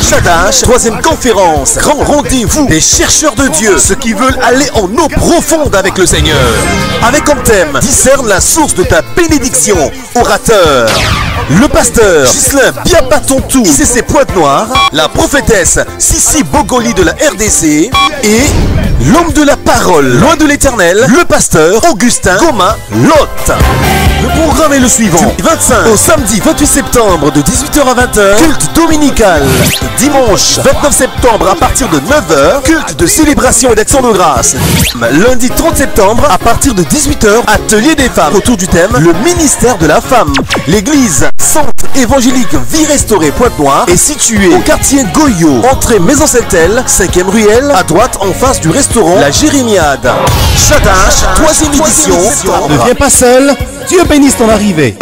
Shadash, troisième conférence, grand rendez-vous des chercheurs de Dieu, ceux qui veulent aller en eau profonde avec le Seigneur. Avec comme thème, discerne la source de ta bénédiction, orateur. Le pasteur Ghislain Biabatontou, ICC Pointe-Noire, la prophétesse Sissi Bogoli de la RDC et l'homme de la parole, loin de l'éternel, le pasteur Augustin Goma Lot. Le programme est le suivant: du 25 au samedi 28 septembre de 18h à 20h, culte dominical. Dimanche 29 septembre à partir de 9h, culte de célébration et d'action de grâce. Lundi 30 septembre à partir de 18h, atelier des femmes autour du thème le ministère de la femme. L'église Centre évangélique Vie Restaurée Pointe-Noire est située au quartier Goyot, entrée Maison Celtel, 5e ruelle, à droite en face du restaurant La Jérémiade. Shadash, troisième édition. Ne viens pas seul, Dieu bénisse ton arrivée.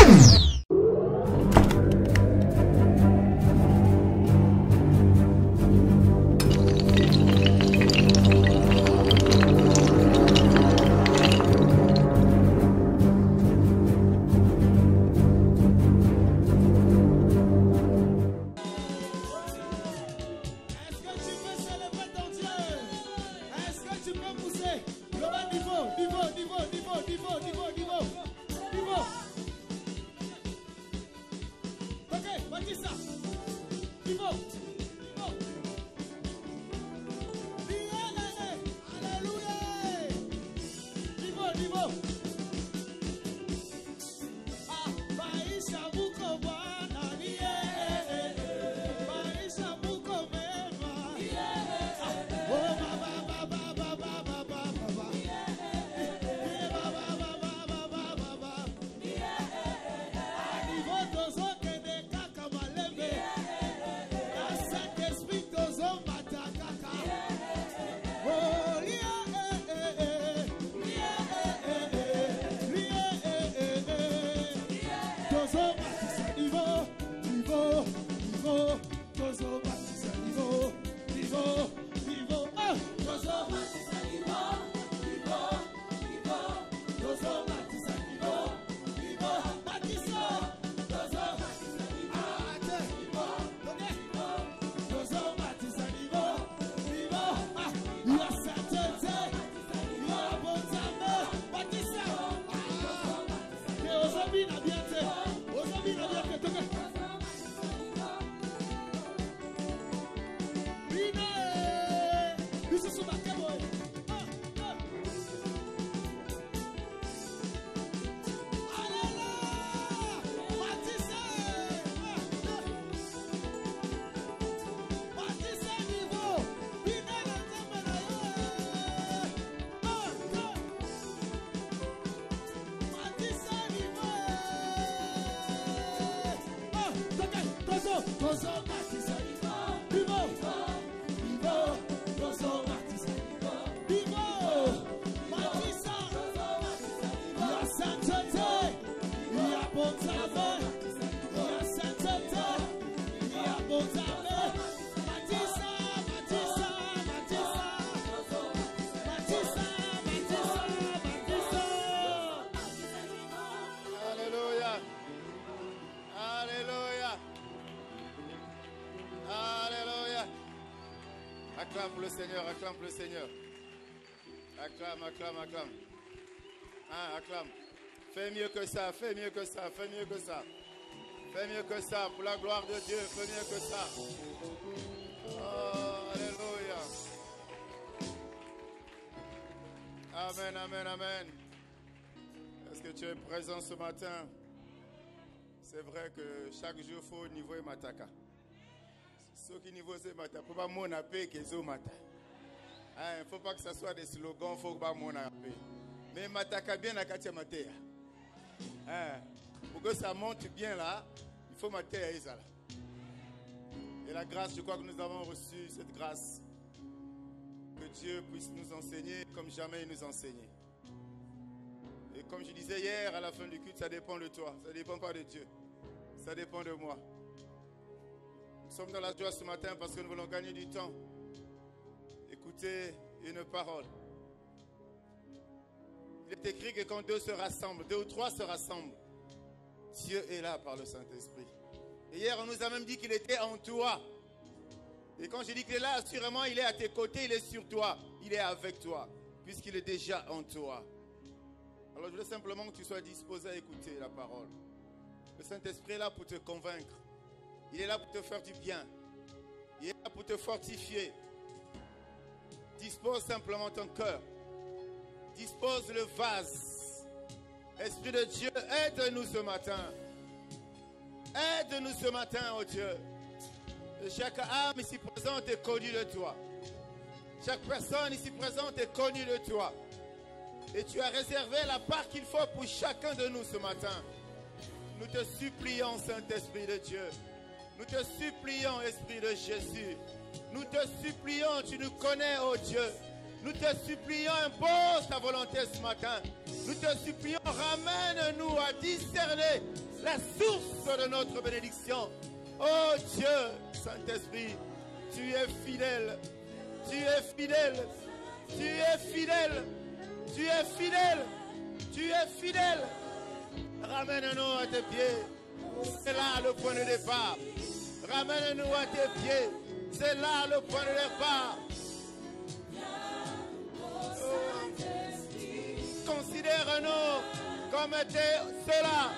Acclame pour le Seigneur, acclame pour le Seigneur. Acclame, acclame, acclame. Hein, acclame. Fais mieux que ça, fais mieux que ça, fais mieux que ça. Fais mieux que ça, pour la gloire de Dieu, fais mieux que ça. Oh, alléluia. Amen, amen, amen. Est-ce que tu es présent ce matin? C'est vrai que chaque jour, il faut niveau mataka. Ceux qui niveau c'est matin, il faut pas mon appel que c'est matin. Il ne faut pas que ce soit des slogans, il faut pas mon appel. Mais mataka bien à katia maté. Pour que ça monte bien là, il faut mater à Isa. Et la grâce, je crois que nous avons reçu cette grâce. Que Dieu puisse nous enseigner comme jamais il nous enseignait. Et comme je disais hier à la fin du culte, ça dépend de toi, ça ne dépend pas de Dieu. Ça dépend de moi. Nous sommes dans la joie ce matin parce que nous voulons gagner du temps. Écoutez une parole. Il est écrit que quand deux se rassemblent, deux ou trois se rassemblent, Dieu est là par le Saint-Esprit. Et hier, on nous a même dit qu'il était en toi. Et quand je dis qu'il est là, assurément, il est à tes côtés, il est sur toi. Il est avec toi, puisqu'il est déjà en toi. Alors, je voulais simplement que tu sois disposé à écouter la parole. Le Saint-Esprit est là pour te convaincre. Il est là pour te faire du bien. Il est là pour te fortifier. Dispose simplement ton cœur. Dispose le vase. Esprit de Dieu, aide-nous ce matin. Aide-nous ce matin, oh Dieu. Et chaque âme ici présente est connue de toi. Chaque personne ici présente est connue de toi. Et tu as réservé la part qu'il faut pour chacun de nous ce matin. Nous te supplions, Saint-Esprit de Dieu. Nous te supplions, Esprit de Jésus. Nous te supplions, tu nous connais, oh Dieu. Nous te supplions, impose ta volonté ce matin. Nous te supplions, ramène-nous à discerner la source de notre bénédiction. Oh Dieu, Saint-Esprit, tu es fidèle. Tu es fidèle. Tu es fidèle. Tu es fidèle. Tu es fidèle. Ramène-nous à tes pieds. C'est là le point de départ. Ramène-nous à tes pieds. C'est là le point de départ. Considère-nous comme ceux-là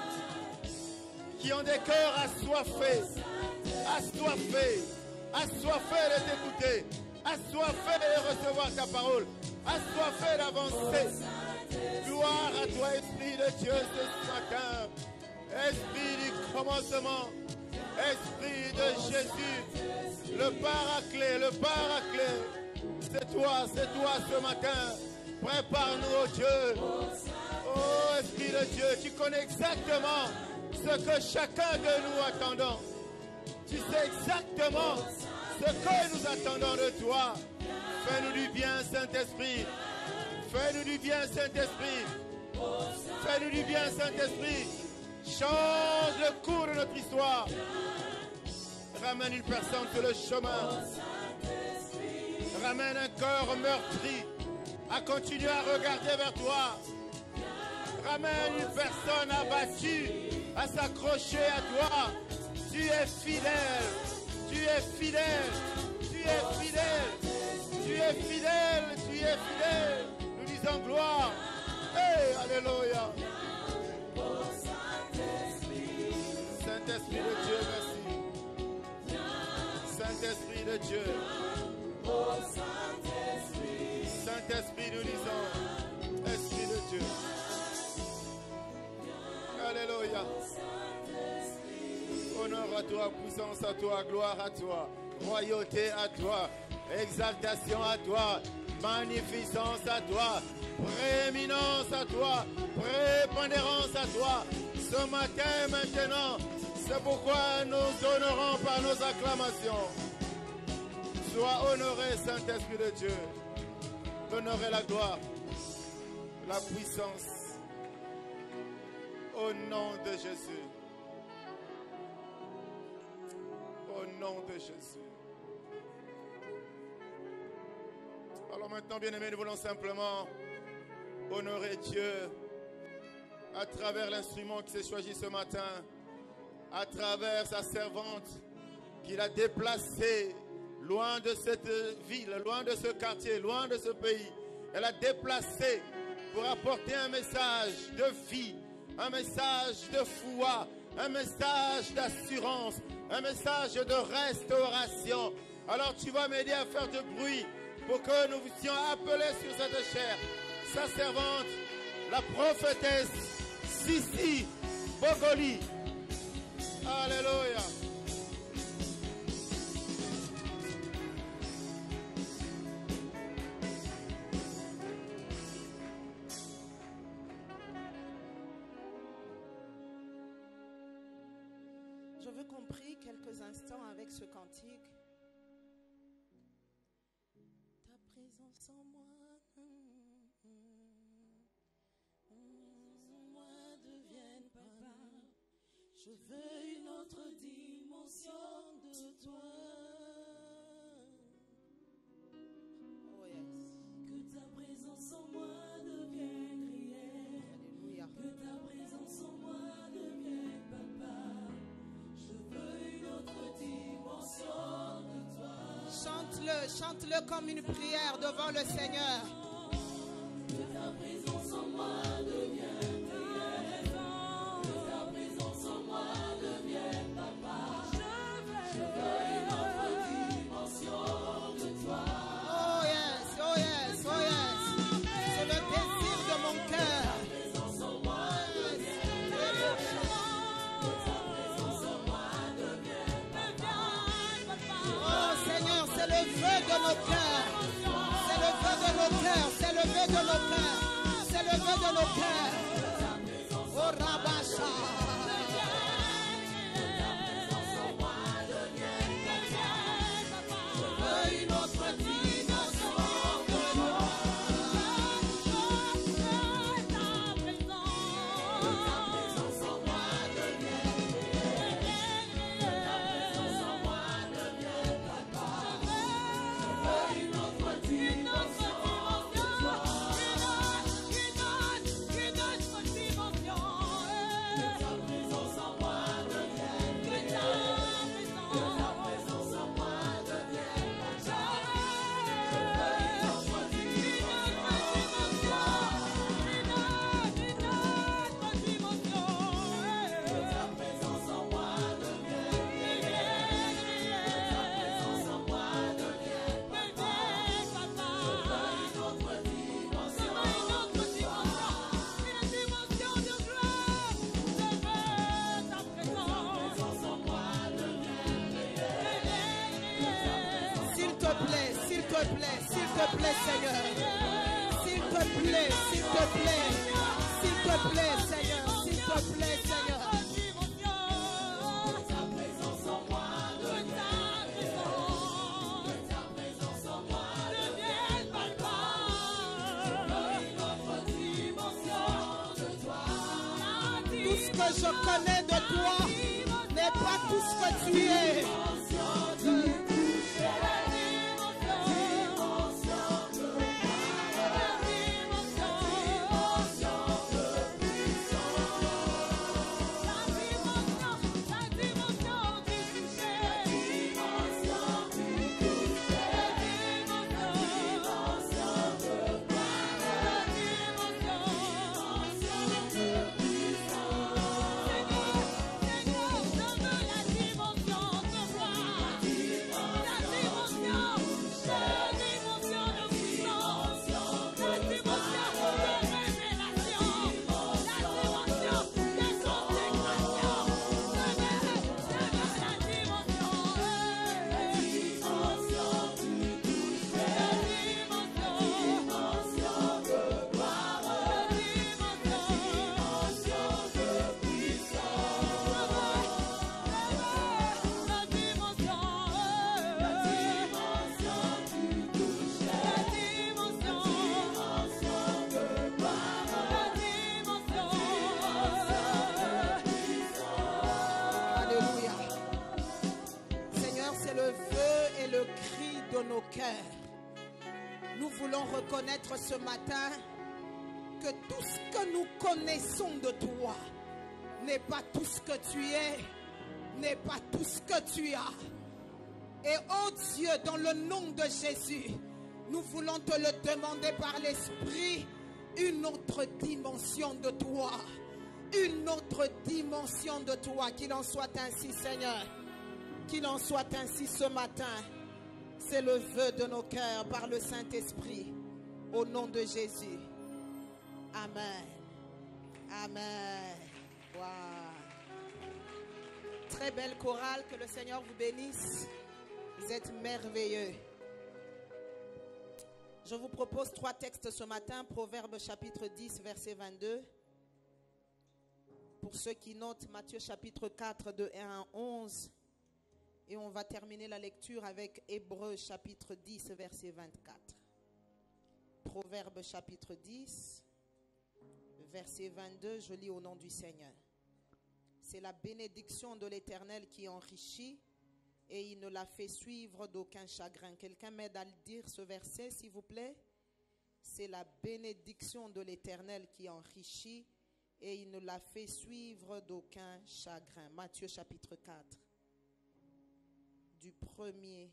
qui ont des cœurs assoiffés, assoiffés, assoiffés de t'écouter, assoiffés de recevoir ta parole, assoiffés d'avancer. Gloire à toi, Esprit de Dieu, ce matin. Esprit du commencement, Esprit de Jésus, le paraclet, le paraclet. C'est toi ce matin. Prépare-nous, oh Dieu. Oh Esprit de Dieu, tu connais exactement ce que chacun de nous attendons. Tu sais exactement ce que nous attendons de toi. Fais-nous du bien, Saint-Esprit. Fais-nous du bien, Saint-Esprit. Fais-nous du bien, Saint-Esprit. Change le cours de notre histoire. Ramène une personne sur le chemin. Ramène un cœur meurtri à continuer à regarder vers toi. Ramène une personne abattue à s'accrocher à toi. Tu es fidèle. Tu es fidèle. Tu es fidèle. Tu es fidèle. Tu es fidèle. Nous disons gloire. Hey, alléluia. Saint-Esprit de Dieu, merci. Saint-Esprit de Dieu. Saint-Esprit, nous disons, Esprit de Dieu. Alléluia. Honneur à toi, puissance à toi, gloire à toi, royauté à toi, exaltation à toi, magnificence à toi, prééminence à toi, prépondérance à toi. Ce matin et maintenant, c'est pourquoi nous honorons par nos acclamations. Sois honoré, Saint-Esprit de Dieu. L'honneur et la gloire, la puissance, au nom de Jésus. Au nom de Jésus. Alors maintenant, bien-aimés, nous voulons simplement honorer Dieu à travers l'instrument qui s'est choisi ce matin, à travers sa servante qu'il a déplacée loin de cette ville, loin de ce quartier, loin de ce pays. Elle a déplacé pour apporter un message de vie, un message de foi, un message d'assurance, un message de restauration. Alors tu vas m'aider à faire du bruit pour que nous puissions appeler sur cette chair sa servante, la prophétesse Sissi Bogoli. Alléluia. Je veux qu'on prie quelques instants avec ce cantique. Ta présence en moi, moi devienne papa. Je veux une autre dimension de toi. Oh yes. Que ta présence en moi devienne réelle. Alléluia. Que ta présence en moi devienne papa. Je veux chante-le comme une prière devant le Seigneur. Ta présence en moi devient prière. Ta présence en moi devient papa. Je veux une autre dimension de toi. Oh yes, oh yes, oh yes. C'est le désir de mon cœur. Ta présence en moi devient prière. Ta présence en moi devient papa. Oh Seigneur, c'est le vœu de nos cœurs. C'est le vœu de nos cœurs. C'est le vœu de nos cœurs. C'est le vœu de nos cœurs. Oh Rabasha. Je veux une autre dimension de toi. Ta présence en moi devient prière. Ta présence en moi devient papa. Je veux une autre dimension de toi. Ta présence en moi devient prière. Ta présence en moi devient papa. Je veux une autre ta présence en moi devient prière. Ta présence en moi devient papa. Je veux une autre dimension de toi. Ta présence en moi devient prière. S'il te plaît, s'il te plaît, s'il te plaît, Seigneur. S'il te plaît, s'il te plaît. S'il te plaît, Seigneur. S'il te plaît, Seigneur. Ta présence en moi devient prière. Ta présence en moi devient papa. Je veux une autre dimension de toi. Tout ce que je connais de toi n'est pas tout ce que tu es. Alléluia. Seigneur, c'est le vœu et le cri de nos cœurs. Nous voulons reconnaître ce matin que tout ce que nous connaissons de toi n'est pas tout ce que tu es, n'est pas tout ce que tu as. Et oh Dieu, dans le nom de Jésus, nous voulons te le demander par l'Esprit, une autre dimension de toi. Une autre dimension de toi. Qu'il en soit ainsi, Seigneur. Qu'il en soit ainsi ce matin. C'est le vœu de nos cœurs par le Saint-Esprit. Au nom de Jésus. Amen. Amen. Wow. Très belle chorale. Que le Seigneur vous bénisse. Vous êtes merveilleux. Je vous propose 3 textes ce matin. Proverbe chapitre 10, verset 22. Pour ceux qui notent, Matthieu chapitre 4, de 1 à 11. Et on va terminer la lecture avec Hébreux chapitre 10, verset 24. Proverbe chapitre 10, verset 22, je lis au nom du Seigneur. C'est la bénédiction de l'Éternel qui enrichit et il ne la fait suivre d'aucun chagrin. Quelqu'un m'aide à le dire ce verset, s'il vous plaît? C'est la bénédiction de l'Éternel qui enrichit et il ne la fait suivre d'aucun chagrin. Matthieu chapitre 4, du 1er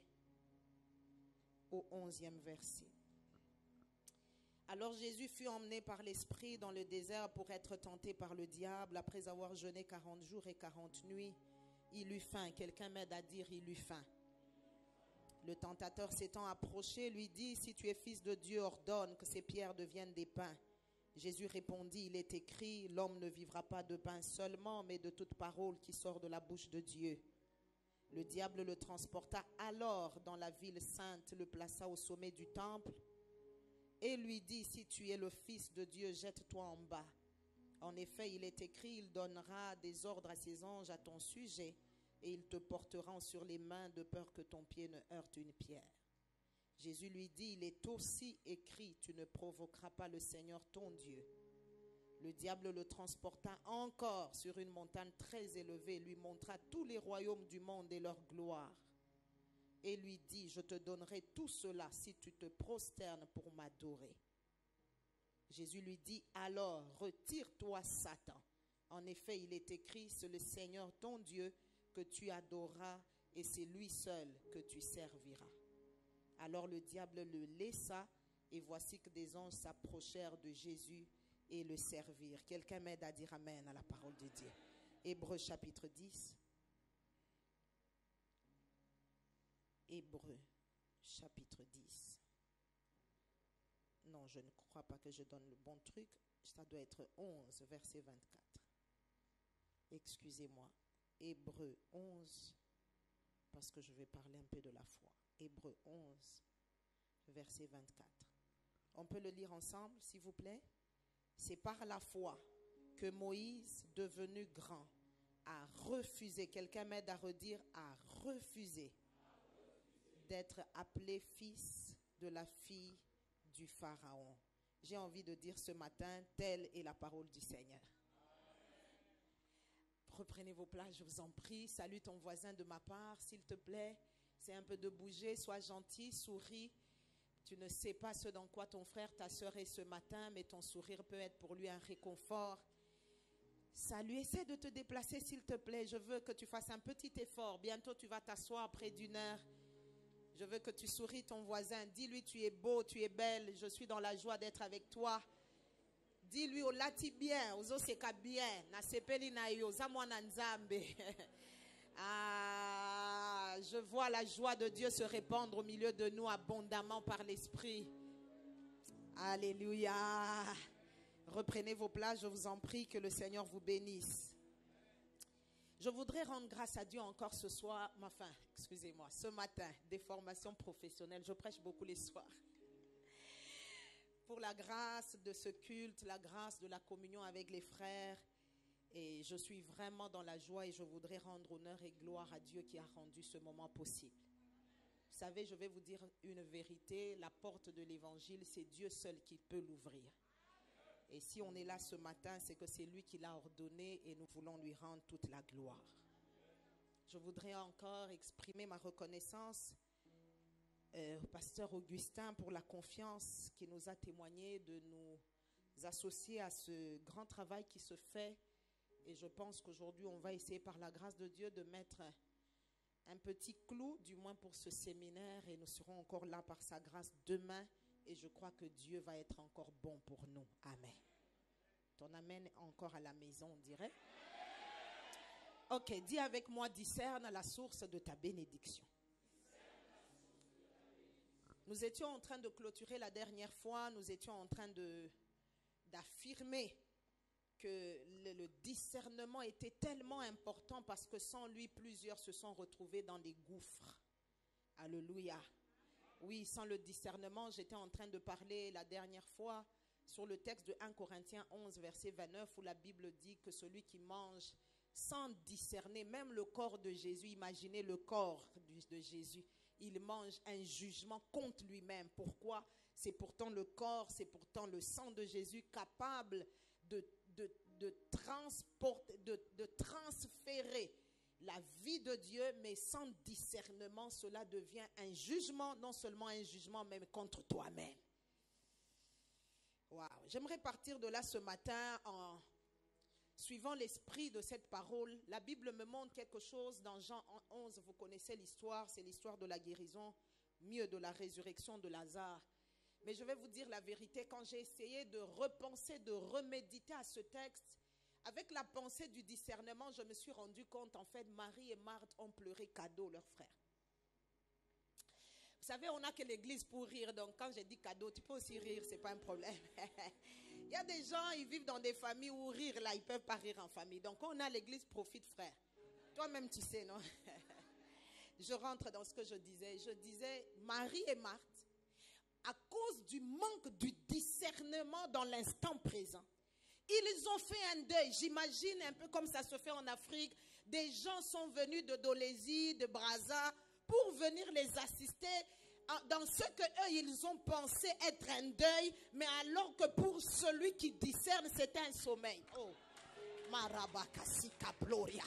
au 11e verset. Alors Jésus fut emmené par l'Esprit dans le désert pour être tenté par le diable. Après avoir jeûné 40 jours et 40 nuits, il eut faim. Quelqu'un m'aide à dire il eut faim. Le tentateur s'étant approché, lui dit, si tu es fils de Dieu, ordonne que ces pierres deviennent des pains. Jésus répondit, il est écrit, l'homme ne vivra pas de pain seulement, mais de toute parole qui sort de la bouche de Dieu. Le diable le transporta alors dans la ville sainte, le plaça au sommet du temple et lui dit, si tu es le fils de Dieu, jette-toi en bas. En effet, il est écrit, il donnera des ordres à ses anges à ton sujet et ils te porteront sur les mains de peur que ton pied ne heurte une pierre. Jésus lui dit, il est aussi écrit, tu ne provoqueras pas le Seigneur ton Dieu. Le diable le transporta encore sur une montagne très élevée, lui montra tous les royaumes du monde et leur gloire. Et lui dit, je te donnerai tout cela si tu te prosternes pour m'adorer. Jésus lui dit, alors retire-toi Satan. En effet, il est écrit, c'est le Seigneur ton Dieu que tu adoreras et c'est lui seul que tu serviras. Alors le diable le laissa et voici que des anges s'approchèrent de Jésus et le servirent. Quelqu'un m'aide à dire amen à la parole de Dieu. Hébreux chapitre 10. Hébreux chapitre 10. Non, je ne crois pas que je donne le bon truc. Ça doit être 11, verset 24. Excusez-moi. Hébreux 11, parce que je vais parler un peu de la foi. Hébreux 11, verset 24. On peut le lire ensemble, s'il vous plaît? C'est par la foi que Moïse, devenu grand, a refusé, quelqu'un m'aide à redire, a refusé d'être appelé fils de la fille du Pharaon. J'ai envie de dire ce matin, telle est la parole du Seigneur. Reprenez vos places, je vous en prie. Salue ton voisin de ma part, s'il te plaît. C'est un peu de bouger, sois gentil, souris. Tu ne sais pas ce dans quoi ton frère, ta soeur est ce matin, mais ton sourire peut être pour lui un réconfort. Salut, essaie de te déplacer s'il te plaît. Je veux que tu fasses un petit effort. Bientôt tu vas t'asseoir près d'une heure. Je veux que tu souris ton voisin. Dis-lui tu es beau, tu es belle. Je suis dans la joie d'être avec toi. Dis-lui au lati bien, aux oseka bien. Na sepeli na yo, zamwana nzambe. Ah, je vois la joie de Dieu se répandre au milieu de nous abondamment par l'Esprit. Alléluia. Reprenez vos places, je vous en prie, que le Seigneur vous bénisse. Je voudrais rendre grâce à Dieu encore ce soir, ce matin, des formations professionnelles. Je prêche beaucoup les soirs. Pour la grâce de ce culte, la grâce de la communion avec les frères. Et je suis vraiment dans la joie et je voudrais rendre honneur et gloire à Dieu qui a rendu ce moment possible. Vous savez, je vais vous dire une vérité, la porte de l'évangile, c'est Dieu seul qui peut l'ouvrir. Et si on est là ce matin, c'est que c'est lui qui l'a ordonné et nous voulons lui rendre toute la gloire. Je voudrais encore exprimer ma reconnaissance au pasteur Augustin pour la confiance qu'il nous a témoigné de nous associer à ce grand travail qui se fait. Et je pense qu'aujourd'hui, on va essayer par la grâce de Dieu de mettre un petit clou, du moins pour ce séminaire. Et nous serons encore là par sa grâce demain. Et je crois que Dieu va être encore bon pour nous. Amen. Ton amen encore à la maison, on dirait. Ok, dis avec moi, discerne la source de ta bénédiction. Nous étions en train de clôturer la dernière fois. Nous étions en train d'affirmer que le discernement était tellement important parce que sans lui, plusieurs se sont retrouvés dans des gouffres. Alléluia. Oui, sans le discernement, j'étais en train de parler la dernière fois sur le texte de 1 Corinthiens 11, verset 29, où la Bible dit que celui qui mange sans discerner, même le corps de Jésus, imaginez le corps de Jésus, il mange un jugement contre lui-même. Pourquoi? C'est pourtant le corps, c'est pourtant le sang de Jésus capable de transférer la vie de Dieu, mais sans discernement, cela devient un jugement, non seulement un jugement, même contre toi-même. Wow. J'aimerais partir de là ce matin en suivant l'esprit de cette parole. La Bible me montre quelque chose dans Jean 11, vous connaissez l'histoire, c'est l'histoire de la guérison mieux de la résurrection de Lazare. Mais je vais vous dire la vérité, quand j'ai essayé de repenser, de reméditer à ce texte, avec la pensée du discernement, je me suis rendu compte, en fait, Marie et Marthe ont pleuré cadeau, leur frère. Vous savez, on n'a que l'église pour rire, donc quand j'ai dit cadeau, tu peux aussi rire, c'est pas un problème. Il y a des gens, ils vivent dans des familles où rire, là, ils peuvent pas rire en famille. Donc quand on a l'église, profite, frère. Toi-même, tu sais, non? Je rentre dans ce que je disais. Je disais, Marie et Marthe, à cause du manque du discernement dans l'instant présent, ils ont fait un deuil. J'imagine un peu comme ça se fait en Afrique. Des gens sont venus de Dolésie, de Brazza, pour venir les assister dans ce que eux ils ont pensé être un deuil, mais alors que pour celui qui discerne, c'était un sommeil. Oh, Marabakasika Gloria.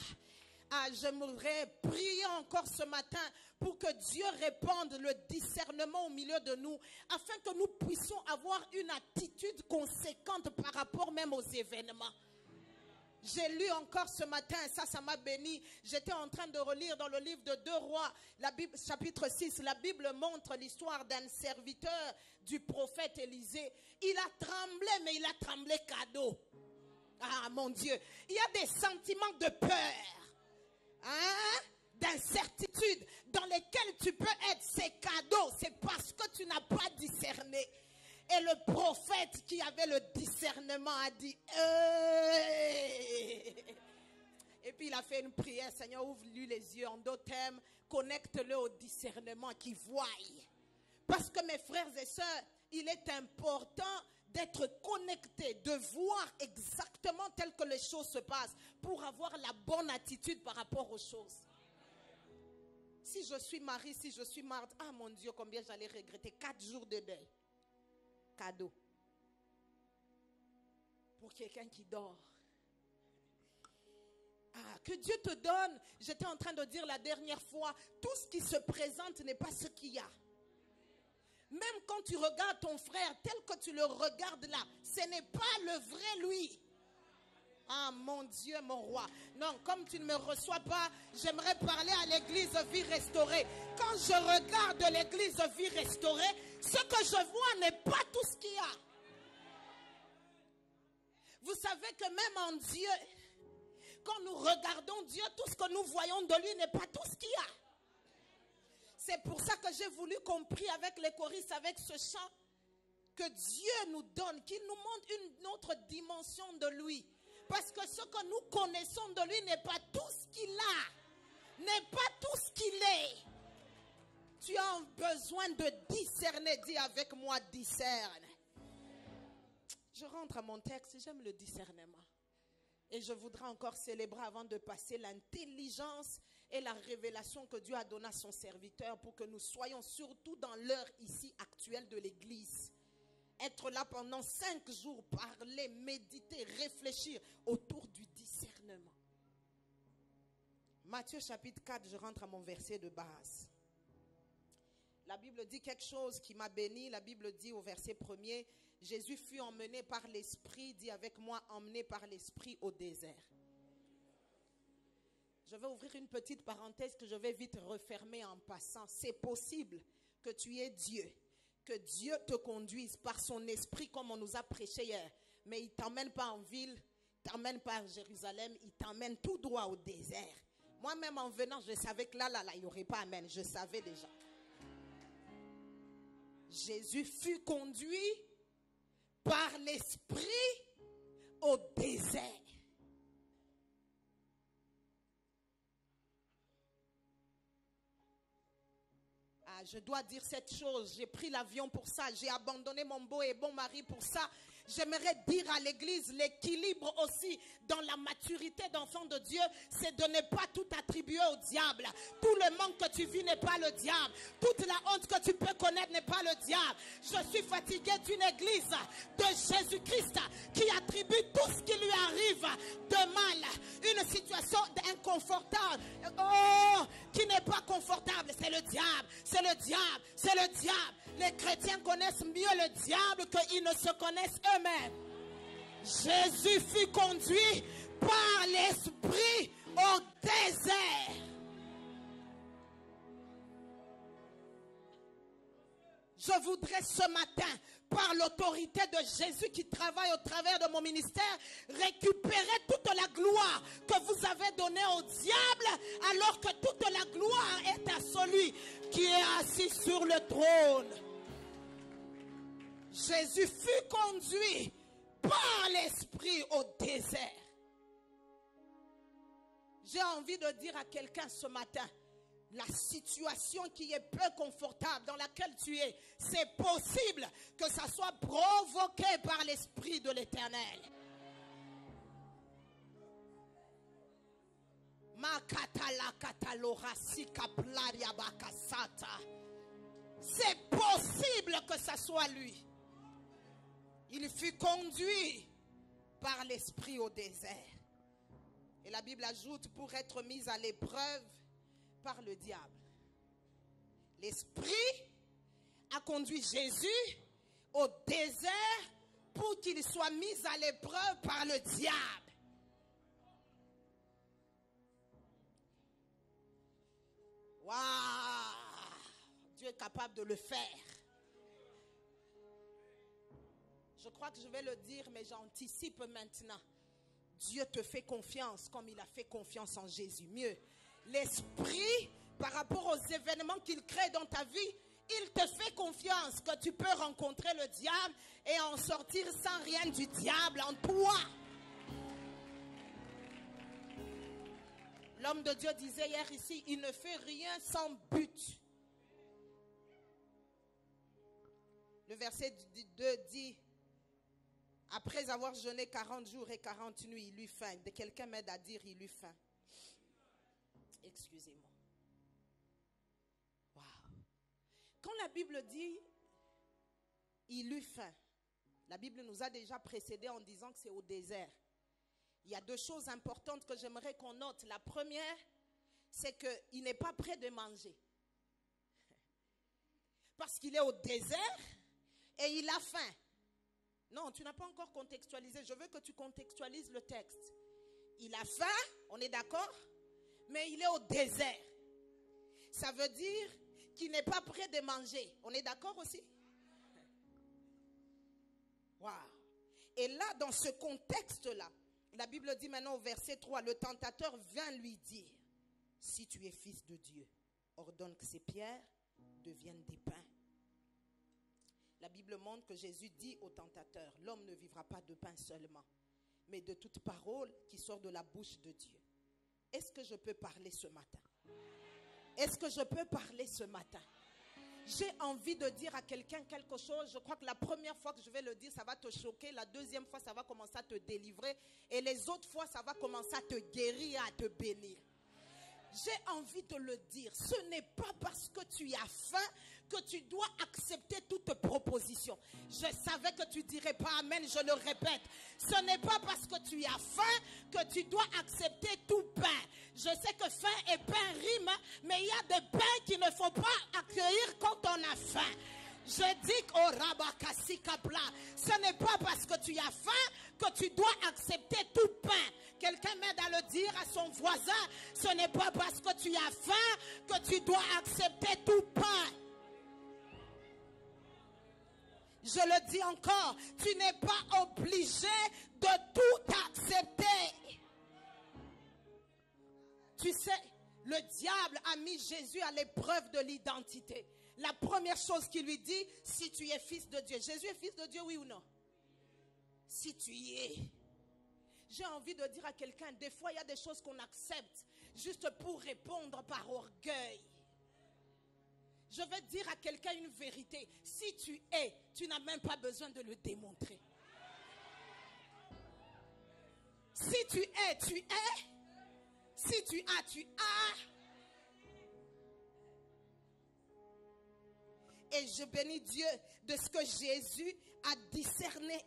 Ah, j'aimerais prier encore ce matin pour que Dieu répande le discernement au milieu de nous, afin que nous puissions avoir une attitude conséquente par rapport même aux événements. J'ai lu encore ce matin, ça m'a béni. J'étais en train de relire dans le livre de 2 Rois, la Bible, chapitre 6. La Bible montre l'histoire d'un serviteur du prophète Élisée. Il a tremblé, mais il a tremblé cadeau. Ah mon Dieu, il y a des sentiments de peur, d'incertitude dans lesquels tu peux être. C'est cadeau, c'est parce que tu n'as pas discerné. Et le prophète qui avait le discernement a dit Et puis il a fait une prière. Seigneur, ouvre-lui les yeux. En d'autres termes, connecte-le au discernement qui voie. Parce que mes frères et sœurs, il est important d'être connecté, de voir exactement tel que les choses se passent pour avoir la bonne attitude par rapport aux choses. Si je suis Marie, si je suis Marthe, ah mon Dieu, combien j'allais regretter 4 jours de deuil. Cadeau. Pour quelqu'un qui dort. Ah, que Dieu te donne. J'étais en train de dire la dernière fois, tout ce qui se présente n'est pas ce qu'il y a. Même quand tu regardes ton frère tel que tu le regardes là, ce n'est pas le vrai lui. Ah mon Dieu, mon roi. Non, comme tu ne me reçois pas, j'aimerais parler à l'église Vie Restaurée. Quand je regarde l'église Vie Restaurée, ce que je vois n'est pas tout ce qu'il y a. Vous savez que même en Dieu, quand nous regardons Dieu, tout ce que nous voyons de lui n'est pas tout ce qu'il y a. C'est pour ça que j'ai voulu compris avec les choristes, avec ce chant, que Dieu nous donne, qu'il nous montre une autre dimension de lui. Parce que ce que nous connaissons de lui n'est pas tout ce qu'il a, n'est pas tout ce qu'il est. Tu as besoin de discerner. Dis avec moi, discerne. Je rentre à mon texte, j'aime le discernement. Et je voudrais encore célébrer avant de passer l'intelligence et la révélation que Dieu a donnée à son serviteur pour que nous soyons surtout dans l'heure ici actuelle de l'église. Être là pendant 5 jours, parler, méditer, réfléchir autour du discernement. Matthieu chapitre 4, je rentre à mon verset de base. La Bible dit quelque chose qui m'a béni. La Bible dit au verset 1er, Jésus fut emmené par l'Esprit, dis avec moi, emmené par l'Esprit au désert. Je vais ouvrir une petite parenthèse que je vais vite refermer en passant. C'est possible que tu aies Dieu, que Dieu te conduise par son Esprit comme on nous a prêché hier. Mais il ne t'emmène pas en ville, il ne t'emmène pas à Jérusalem, il t'emmène tout droit au désert. Moi-même en venant, je savais que là, il n'y aurait pas amen. Je savais déjà. Jésus fut conduit par l'Esprit au désert. Ah, je dois dire cette chose, j'ai pris l'avion pour ça, j'ai abandonné mon beau et bon mari pour ça. J'aimerais dire à l'église, l'équilibre aussi dans la maturité d'enfant de Dieu, c'est de ne pas tout attribuer au diable. Tout le manque que tu vis n'est pas le diable. Toute la honte que tu peux connaître n'est pas le diable. Je suis fatigué d'une église de Jésus-Christ qui attribue tout ce qui lui arrive de mal. Une situation inconfortable, qui n'est pas confortable, c'est le diable. C'est le diable, c'est le diable. Les chrétiens connaissent mieux le diable qu'ils ne se connaissent eux-mêmes. Jésus fut conduit par l'Esprit au désert. Je voudrais ce matin, par l'autorité de Jésus qui travaille au travers de mon ministère, récupérer toute la gloire que vous avez donnée au diable, alors que toute la gloire est à celui qui est assis sur le trône. Jésus fut conduit par l'Esprit au désert. J'ai envie de dire à quelqu'un ce matin, la situation qui est peu confortable dans laquelle tu es, c'est possible que ça soit provoqué par l'Esprit de l'Éternel. C'est possible que ça soit lui. Il fut conduit par l'Esprit au désert. Et la Bible ajoute, pour être mis à l'épreuve par le diable. L'Esprit a conduit Jésus au désert pour qu'il soit mis à l'épreuve par le diable. Waouh! Dieu est capable de le faire. Je crois que je vais le dire, mais j'anticipe maintenant. Dieu te fait confiance comme il a fait confiance en Jésus. Mieux, l'Esprit, par rapport aux événements qu'il crée dans ta vie, il te fait confiance que tu peux rencontrer le diable et en sortir sans rien du diable en toi. L'homme de Dieu disait hier ici, il ne fait rien sans but. Le verset 2 dit, après avoir jeûné 40 jours et 40 nuits, il eut faim. Quelqu'un m'aide à dire, il eut faim. Excusez-moi. Wow. Quand la Bible dit, il eut faim, la Bible nous a déjà précédé en disant que c'est au désert. Il y a deux choses importantes que j'aimerais qu'on note. La première, c'est qu'il n'est pas prêt de manger. Parce qu'il est au désert et il a faim. Non, tu n'as pas encore contextualisé. Je veux que tu contextualises le texte. Il a faim, on est d'accord? Mais il est au désert. Ça veut dire qu'il n'est pas prêt de manger. On est d'accord aussi? Waouh! Et là, dans ce contexte-là, la Bible dit maintenant au verset 3, le tentateur vint lui dire, si tu es fils de Dieu, ordonne que ces pierres deviennent des pains. La Bible montre que Jésus dit au tentateur, l'homme ne vivra pas de pain seulement, mais de toute parole qui sort de la bouche de Dieu. Est-ce que je peux parler ce matin? Est-ce que je peux parler ce matin? J'ai envie de dire à quelqu'un quelque chose. Je crois que la première fois que je vais le dire, ça va te choquer. La deuxième fois, ça va commencer à te délivrer. Et les autres fois, ça va commencer à te guérir, à te bénir. J'ai envie de le dire. Ce n'est pas parce que tu as faim que tu dois accepter toute proposition. Je savais que tu dirais pas amen, je le répète. Ce n'est pas parce que tu as faim que tu dois accepter tout pain. Je sais que faim et pain riment, mais il y a des pains qu'il ne faut pas accueillir quand on a faim. Je dis qu'au Rabakasi Kapla, ce n'est pas parce que tu as faim que tu dois accepter tout pain. Quelqu'un m'aide à le dire à son voisin. Ce n'est pas parce que tu as faim que tu dois accepter tout pain. Je le dis encore, tu n'es pas obligé de tout accepter. Tu sais, le diable a mis Jésus à l'épreuve de l'identité. La première chose qu'il lui dit, si tu es fils de Dieu. Jésus est fils de Dieu, oui ou non? Si tu y es. J'ai envie de dire à quelqu'un, des fois il y a des choses qu'on accepte juste pour répondre par orgueil. Je vais dire à quelqu'un une vérité. Si tu es, tu n'as même pas besoin de le démontrer. Si tu es, tu es. Si tu as, tu as. Et je bénis Dieu de ce que Jésus a discerné.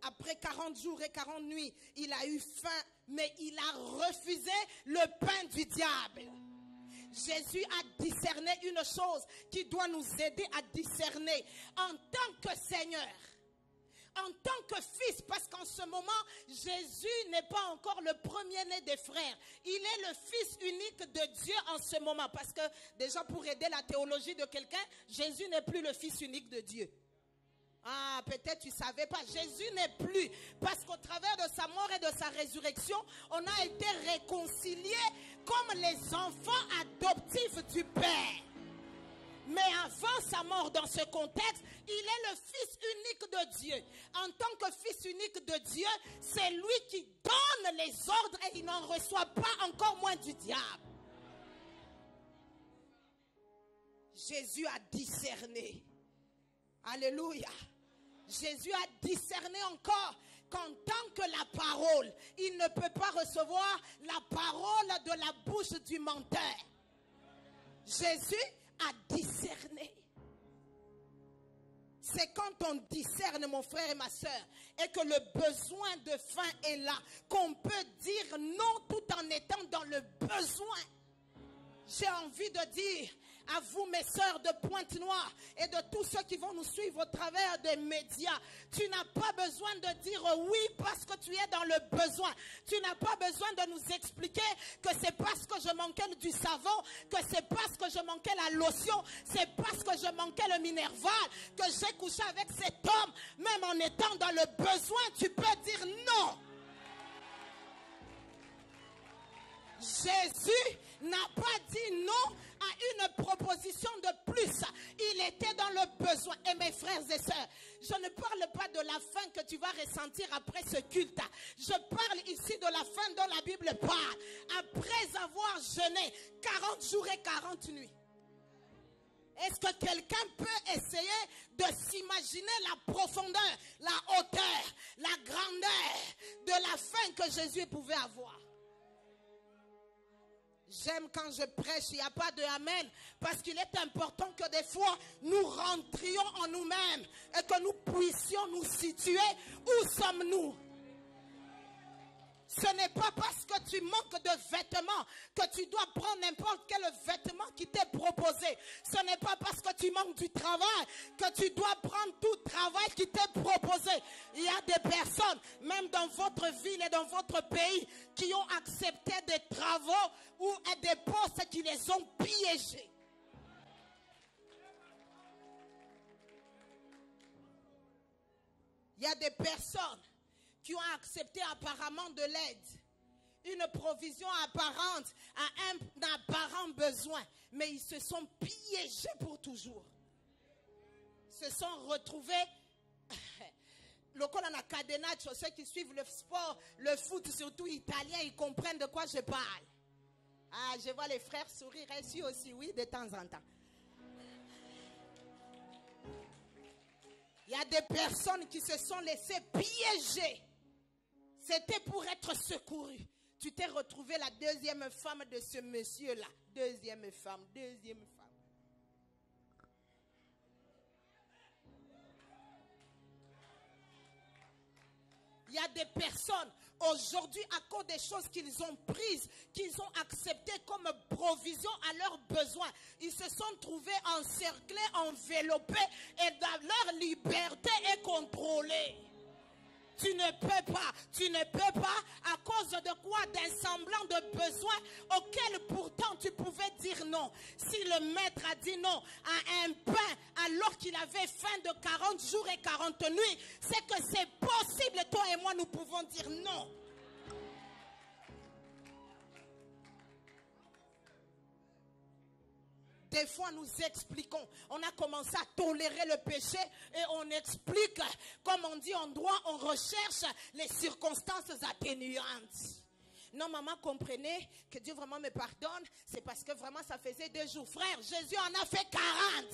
Après 40 jours et 40 nuits, il a eu faim, mais il a refusé le pain du diable. Jésus a discerné une chose qui doit nous aider à discerner. En tant que Seigneur, en tant que fils, parce qu'en ce moment, Jésus n'est pas encore le premier-né des frères. Il est le fils unique de Dieu en ce moment. Parce que déjà pour aider la théologie de quelqu'un, Jésus n'est plus le fils unique de Dieu. Ah, peut-être tu ne savais pas. Jésus n'est plus. Parce qu'au travers de sa mort et de sa résurrection, on a été réconciliés comme les enfants adoptifs du Père. Mais avant sa mort, dans ce contexte, il est le fils unique de Dieu. En tant que fils unique de Dieu, c'est lui qui donne les ordres et il n'en reçoit pas, encore moins du diable. Jésus a discerné. Alléluia. Jésus a discerné encore qu'en tant que la parole, il ne peut pas recevoir la parole de la bouche du menteur. Jésus a discerné. C'est quand on discerne, mon frère et ma soeur, et que le besoin de faim est là, qu'on peut dire non tout en étant dans le besoin. J'ai envie de dire à vous, mes sœurs de Pointe-Noire, et de tous ceux qui vont nous suivre au travers des médias, tu n'as pas besoin de dire oui parce que tu es dans le besoin. Tu n'as pas besoin de nous expliquer que c'est parce que je manquais du savon, que c'est parce que je manquais la lotion, c'est parce que je manquais le Minerval, que j'ai couché avec cet homme. Même en étant dans le besoin, tu peux dire non. Jésus n'a pas dit non à une proposition de plus. Il était dans le besoin. Et mes frères et sœurs, je ne parle pas de la faim que tu vas ressentir après ce culte. Je parle ici de la faim dont la Bible parle. Après avoir jeûné 40 jours et 40 nuits. Est-ce que quelqu'un peut essayer de s'imaginer la profondeur, la hauteur, la grandeur de la faim que Jésus pouvait avoir? J'aime quand je prêche, il n'y a pas de amen, parce qu'il est important que des fois, nous rentrions en nous-mêmes et que nous puissions nous situer. Où sommes-nous? Ce n'est pas parce que tu manques de vêtements que tu dois prendre n'importe quel vêtement qui t'est proposé. Ce n'est pas parce que tu manques du travail que tu dois prendre tout travail qui t'est proposé. Il y a des personnes, même dans votre ville et dans votre pays, qui ont accepté des travaux ou des postes qui les ont piégés. Il y a des personnes qui ont accepté apparemment de l'aide, une provision apparente à un apparent besoin, mais ils se sont piégés pour toujours. Se sont retrouvés, le col en cadenaccio, ceux qui suivent le sport, le foot, surtout italien, ils comprennent de quoi je parle. Ah, je vois les frères sourire, ici aussi, oui, de temps en temps. Il y a des personnes qui se sont laissées piéger. C'était pour être secouru. Tu t'es retrouvé la deuxième femme de ce monsieur-là. Deuxième femme. Il y a des personnes, aujourd'hui, à cause des choses qu'ils ont prises, qu'ils ont acceptées comme provision à leurs besoins, ils se sont trouvés encerclés, enveloppés, et leur liberté est contrôlée. Tu ne peux pas, à cause de quoi? D'un semblant de besoin auquel pourtant tu pouvais dire non. Si le maître a dit non à un pain alors qu'il avait faim de 40 jours et 40 nuits, c'est que c'est possible, toi et moi nous pouvons dire non. Des fois, nous expliquons. On a commencé à tolérer le péché et on explique, comme on dit en droit, on recherche les circonstances atténuantes. Non, maman, comprenez que Dieu vraiment me pardonne. C'est parce que vraiment, ça faisait 2 jours. Frère, Jésus en a fait 40.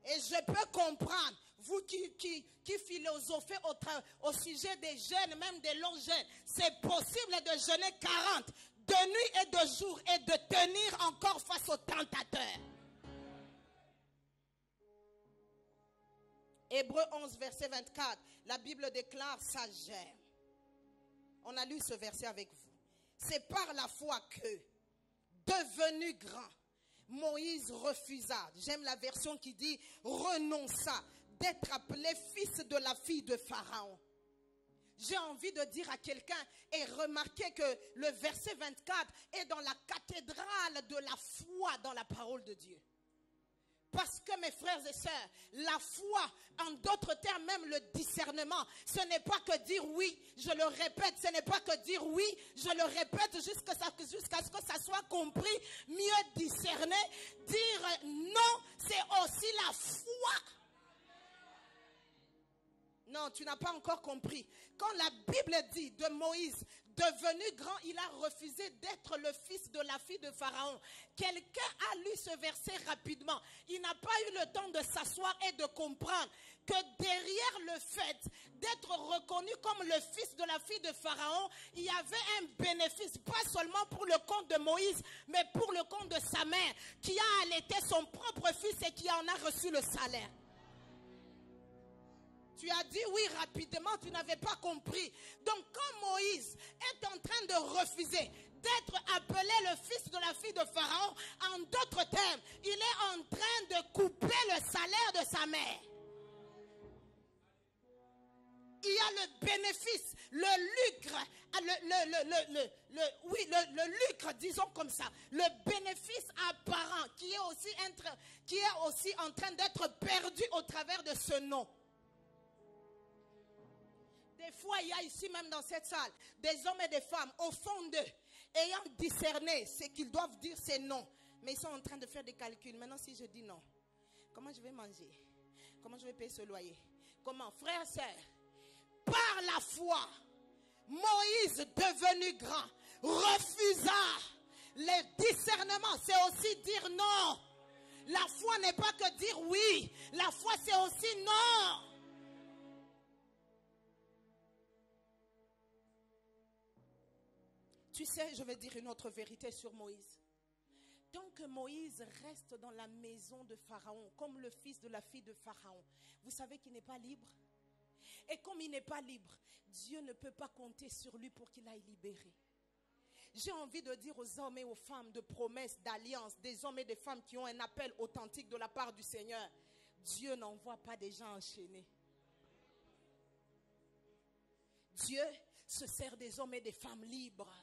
Et je peux comprendre, vous qui philosophez au sujet des jeûnes, même des longs jeûnes, c'est possible de jeûner 40. De nuit et de jour, et de tenir encore face au tentateur. Hébreux 11, verset 24. La Bible déclare ça gère. On a lu ce verset avec vous. C'est par la foi que, devenu grand, Moïse refusa. J'aime la version qui dit renonça d'être appelé fils de la fille de Pharaon. J'ai envie de dire à quelqu'un, et remarquez que le verset 24 est dans la cathédrale de la foi dans la parole de Dieu. Parce que mes frères et sœurs, la foi, en d'autres termes, même le discernement, ce n'est pas que dire oui, je le répète, ce n'est pas que dire oui, je le répète jusqu'à ce que ça soit compris, mieux discerner. Dire non, c'est aussi la foi. Non, tu n'as pas encore compris. Quand la Bible dit de Moïse, devenu grand, il a refusé d'être le fils de la fille de Pharaon. Quelqu'un a lu ce verset rapidement. Il n'a pas eu le temps de s'asseoir et de comprendre que derrière le fait d'être reconnu comme le fils de la fille de Pharaon, il y avait un bénéfice, pas seulement pour le compte de Moïse, mais pour le compte de sa mère, qui a allaité son propre fils et qui en a reçu le salaire. Tu as dit oui rapidement, tu n'avais pas compris. Donc quand Moïse est en train de refuser d'être appelé le fils de la fille de Pharaon, en d'autres termes, il est en train de couper le salaire de sa mère. Il y a le bénéfice, le lucre, le lucre, disons comme ça, le bénéfice apparent qui est aussi en train d'être perdu au travers de ce nom. Des fois, il y a ici même dans cette salle des hommes et des femmes au fond d'eux, ayant discerné ce qu'ils doivent dire, c'est non. Mais ils sont en train de faire des calculs. Maintenant, si je dis non, comment je vais manger? Comment je vais payer ce loyer? Comment? Frères et sœurs, par la foi, Moïse, devenu grand, refusa le discernement. C'est aussi dire non. La foi n'est pas que dire oui. La foi, c'est aussi non. Tu sais, je vais dire une autre vérité sur Moïse. Tant que Moïse reste dans la maison de Pharaon, comme le fils de la fille de Pharaon, vous savez qu'il n'est pas libre. Et comme il n'est pas libre, Dieu ne peut pas compter sur lui pour qu'il aille libérer. J'ai envie de dire aux hommes et aux femmes de promesses, d'alliance, des hommes et des femmes qui ont un appel authentique de la part du Seigneur. Dieu n'envoie pas des gens enchaînés. Dieu se sert des hommes et des femmes libres.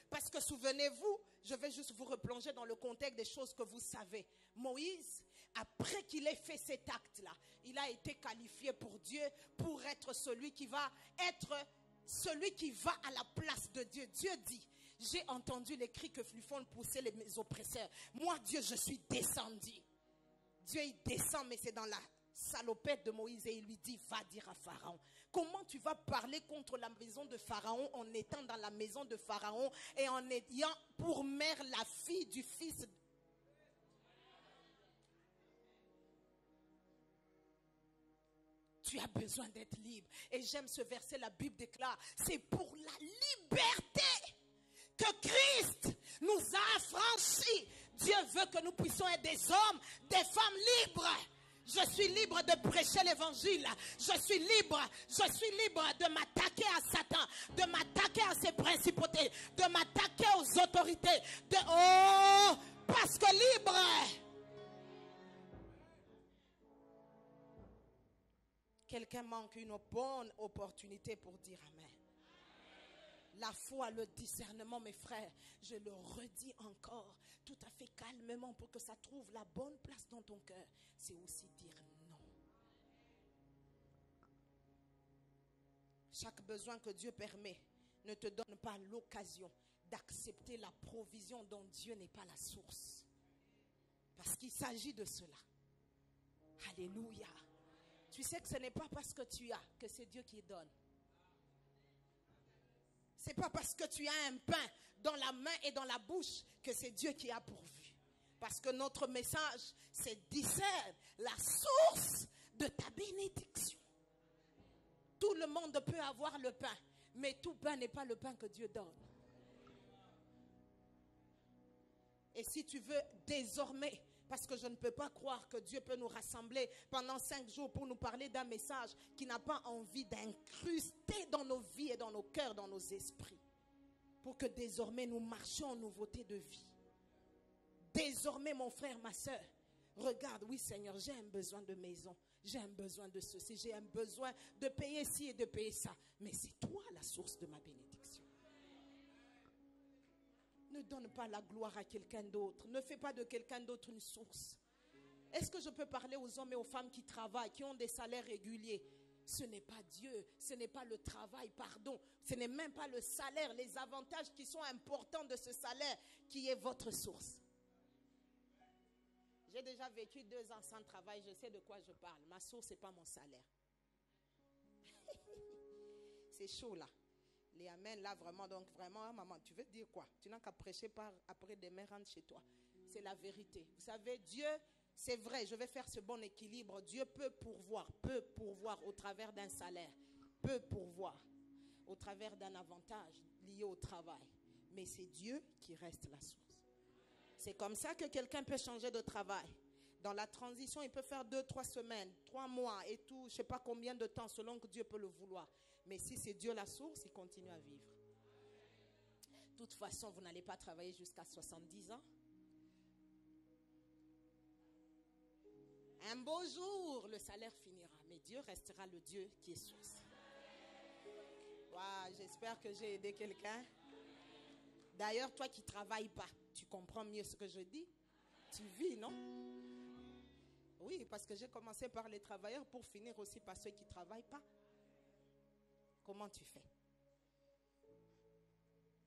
Parce que souvenez-vous, je vais juste vous replonger dans le contexte des choses que vous savez. Moïse, après qu'il ait fait cet acte-là, il a été qualifié pour Dieu pour être celui qui va à la place de Dieu. Dieu dit, j'ai entendu les cris que lui font pousser les oppresseurs. Moi, Dieu, je suis descendu. Dieu, il descend, mais c'est dans la salopette de Moïse et il lui dit, va dire à Pharaon. Comment tu vas parler contre la maison de Pharaon en étant dans la maison de Pharaon et en ayant pour mère la fille du fils? Tu as besoin d'être libre. Et j'aime ce verset, la Bible déclare, c'est pour la liberté que Christ nous a affranchis. Dieu veut que nous puissions être des hommes, des femmes libres. Je suis libre de prêcher l'évangile. Je suis libre de m'attaquer à Satan, de m'attaquer à ses principautés, de m'attaquer aux autorités. Parce que libre. Quelqu'un manque une bonne opportunité pour dire amen. La foi, le discernement, mes frères, je le redis encore, tout à fait calmement pour que ça trouve la bonne place dans ton cœur, c'est aussi dire non. Chaque besoin que Dieu permet ne te donne pas l'occasion d'accepter la provision dont Dieu n'est pas la source. Parce qu'il s'agit de cela. Alléluia. Tu sais que ce n'est pas parce que tu as que c'est Dieu qui donne. C'est pas parce que tu as un pain dans la main et dans la bouche que c'est Dieu qui a pourvu. Parce que notre message, c'est discerne la source de ta bénédiction. Tout le monde peut avoir le pain, mais tout pain n'est pas le pain que Dieu donne. Et si tu veux désormais, parce que je ne peux pas croire que Dieu peut nous rassembler pendant 5 jours pour nous parler d'un message qui n'a pas envie d'incruster dans nos vies et dans nos cœurs, dans nos esprits. Pour que désormais nous marchions en nouveauté de vie. Désormais mon frère, ma soeur, regarde, oui Seigneur, j'ai un besoin de maison. J'ai un besoin de ceci, j'ai un besoin de payer ci et de payer ça. Mais c'est toi la source de ma bénédiction. Ne donne pas la gloire à quelqu'un d'autre. Ne fais pas de quelqu'un d'autre une source. Est-ce que je peux parler aux hommes et aux femmes qui travaillent, qui ont des salaires réguliers? Ce n'est pas Dieu, ce n'est pas le travail, pardon. Ce n'est même pas le salaire, les avantages qui sont importants de ce salaire qui est votre source. J'ai déjà vécu 2 ans sans travail, je sais de quoi je parle. Ma source, ce n'est pas mon salaire. C'est chaud là. Les amens là vraiment, donc vraiment, maman, tu veux dire quoi? Tu n'as qu'à prêcher après demain, rentre chez toi. C'est la vérité. Vous savez, Dieu... C'est vrai, je vais faire ce bon équilibre. Dieu peut pourvoir au travers d'un salaire, peut pourvoir au travers d'un avantage lié au travail. Mais c'est Dieu qui reste la source. C'est comme ça que quelqu'un peut changer de travail. Dans la transition, il peut faire 2-3 semaines, 3 mois et tout, je ne sais pas combien de temps selon que Dieu peut le vouloir. Mais si c'est Dieu la source, il continue à vivre. De toute façon, vous n'allez pas travailler jusqu'à 70 ans. Un beau jour, le salaire finira, mais Dieu restera le Dieu qui est source. Wow, j'espère que j'ai aidé quelqu'un. D'ailleurs, toi qui ne travailles pas, tu comprends mieux ce que je dis? Tu vis, non? Oui, parce que j'ai commencé par les travailleurs pour finir aussi par ceux qui ne travaillent pas. Comment tu fais?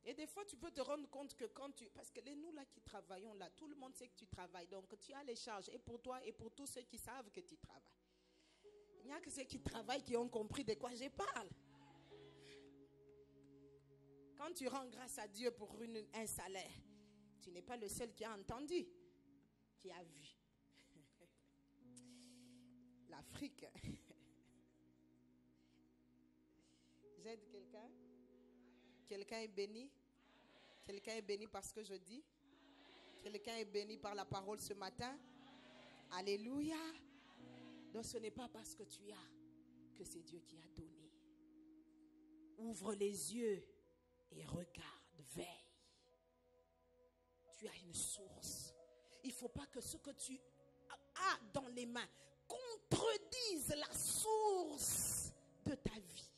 Et des fois, tu peux te rendre compte que quand tu... Parce que nous là qui travaillons là, tout le monde sait que tu travailles. Donc, tu as les charges. Et pour toi et pour tous ceux qui savent que tu travailles. Il n'y a que ceux qui travaillent qui ont compris de quoi je parle. Quand tu rends grâce à Dieu pour un salaire, tu n'es pas le seul qui a entendu, qui a vu. L'Afrique. J'aide quelqu'un? Quelqu'un est béni? Quelqu'un est béni par ce que je dis? Quelqu'un est béni par la parole ce matin? Alléluia. Donc ce n'est pas parce que tu as que c'est Dieu qui a donné. Ouvre les yeux et regarde, veille. Tu as une source. Il ne faut pas que ce que tu as dans les mains contredise la source de ta vie.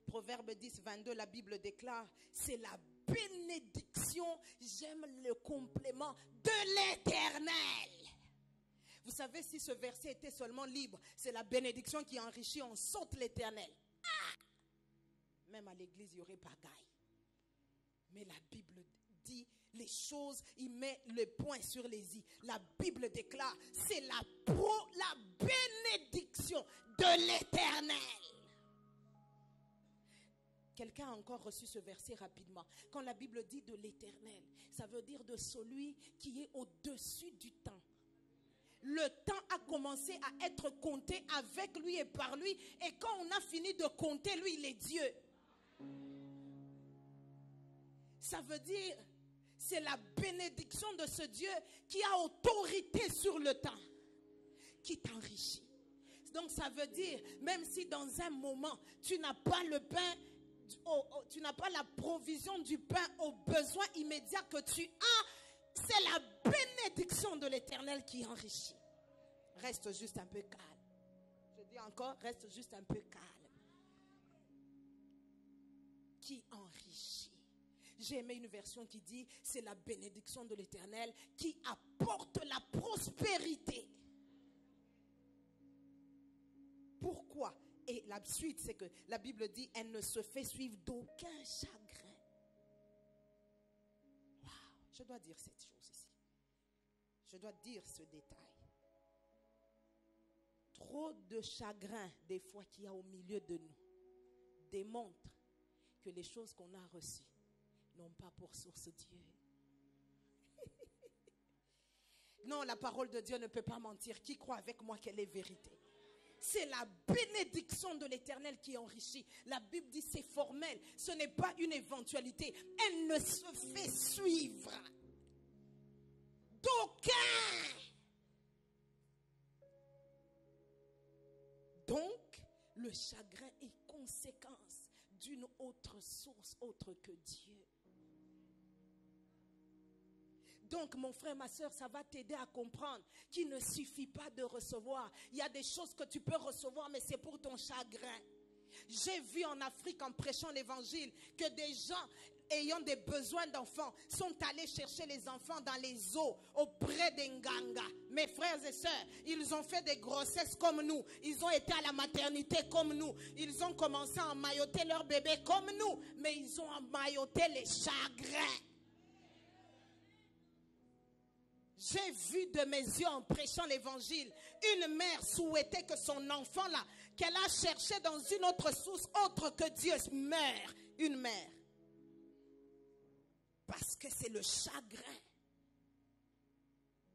Proverbe 10, 22, la Bible déclare, c'est la bénédiction, j'aime le complément, de l'Éternel. Vous savez, si ce verset était seulement libre, c'est la bénédiction qui enrichit, on saute l'Éternel. Ah! Même à l'église, il y aurait bagaille. Mais la Bible dit les choses, il met le point sur les i. La Bible déclare, c'est la bénédiction de l'Éternel. Quelqu'un a encore reçu ce verset rapidement. Quand la Bible dit de l'Éternel, ça veut dire de celui qui est au-dessus du temps. Le temps a commencé à être compté avec lui et par lui. Et quand on a fini de compter, lui, il est Dieu. Ça veut dire, c'est la bénédiction de ce Dieu qui a autorité sur le temps, qui t'enrichit. Donc ça veut dire, même si dans un moment, tu n'as pas le pain, tu n'as pas la provision du pain aux besoins immédiats que tu as, c'est la bénédiction de l'Éternel qui enrichit. Reste juste un peu calme. Je dis encore, reste juste un peu calme. Qui enrichit. J'ai aimé une version qui dit, c'est la bénédiction de l'Éternel qui apporte la prospérité. Pourquoi? Et la suite, c'est que la Bible dit, elle ne se fait suivre d'aucun chagrin. Wow, je dois dire cette chose ici. Je dois dire ce détail. Trop de chagrin, des fois, qu'il y a au milieu de nous, démontre que les choses qu'on a reçues n'ont pas pour source Dieu. Non, la parole de Dieu ne peut pas mentir. Qui croit avec moi qu'elle est vérité? C'est la bénédiction de l'Éternel qui enrichit. La Bible dit c'est formel. Ce n'est pas une éventualité. Elle ne se fait suivre d'aucun. Donc, le chagrin est conséquence d'une autre source autre que Dieu. Donc, mon frère, ma soeur, ça va t'aider à comprendre qu'il ne suffit pas de recevoir. Il y a des choses que tu peux recevoir, mais c'est pour ton chagrin. J'ai vu en Afrique, en prêchant l'évangile, que des gens ayant des besoins d'enfants sont allés chercher les enfants dans les eaux auprès des Nganga. Mes frères et sœurs, ils ont fait des grossesses comme nous. Ils ont été à la maternité comme nous. Ils ont commencé à emmailloter leurs bébés comme nous. Mais ils ont emmailloté les chagrins. J'ai vu de mes yeux en prêchant l'évangile, une mère souhaitait que son enfant là, qu'elle a cherché dans une autre source autre que Dieu, meure. Une mère. Parce que c'est le chagrin.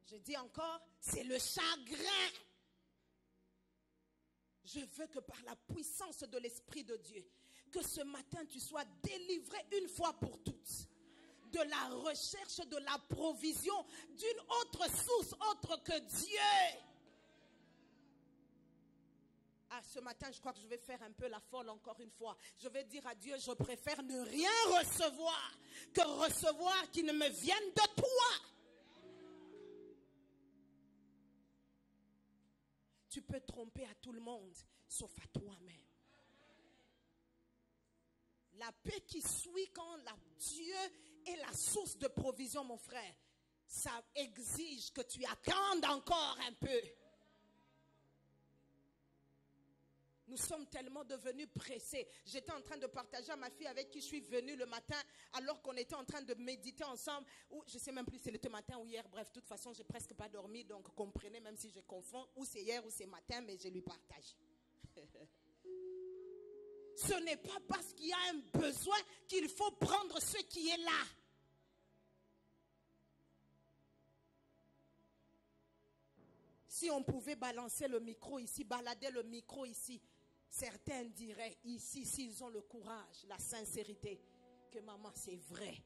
Je dis encore, c'est le chagrin. Je veux que par la puissance de l'Esprit de Dieu, que ce matin tu sois délivré une fois pour toutes de la recherche de la provision d'une autre source autre que Dieu. Ah, ce matin, je crois que je vais faire un peu la folle encore une fois. Je vais dire à Dieu, je préfère ne rien recevoir que recevoir qui ne me vienne de toi. Tu peux tromper à tout le monde, sauf à toi-même. La paix qui suit quand Dieu est la source de provision, mon frère, ça exige que tu attendes encore un peu. Nous sommes tellement devenus pressés. J'étais en train de partager à ma fille avec qui je suis venue le matin, alors qu'on était en train de méditer ensemble. Ou je ne sais même plus si c'était le matin ou hier. Bref, de toute façon, j'ai presque pas dormi. Donc, comprenez, même si je confonds, ou c'est hier ou c'est matin, mais je lui partage. Ce n'est pas parce qu'il y a un besoin qu'il faut prendre ce qui est là. Si on pouvait balancer le micro ici, balader le micro ici, certains diraient ici, s'ils ont le courage, la sincérité, que maman, c'est vrai.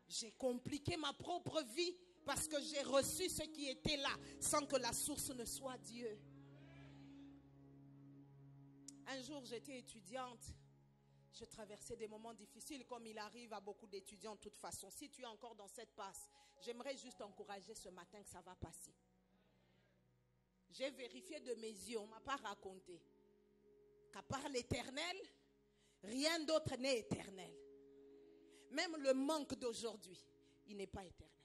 J'ai compliqué ma propre vie parce que j'ai reçu ce qui était là sans que la source ne soit Dieu. Un jour, j'étais étudiante. Je traversais des moments difficiles comme il arrive à beaucoup d'étudiants de toute façon. Si tu es encore dans cette passe, j'aimerais juste t'encourager ce matin que ça va passer. J'ai vérifié de mes yeux, on ne m'a pas raconté qu'à part l'Éternel, rien d'autre n'est éternel. Même le manque d'aujourd'hui, il n'est pas éternel.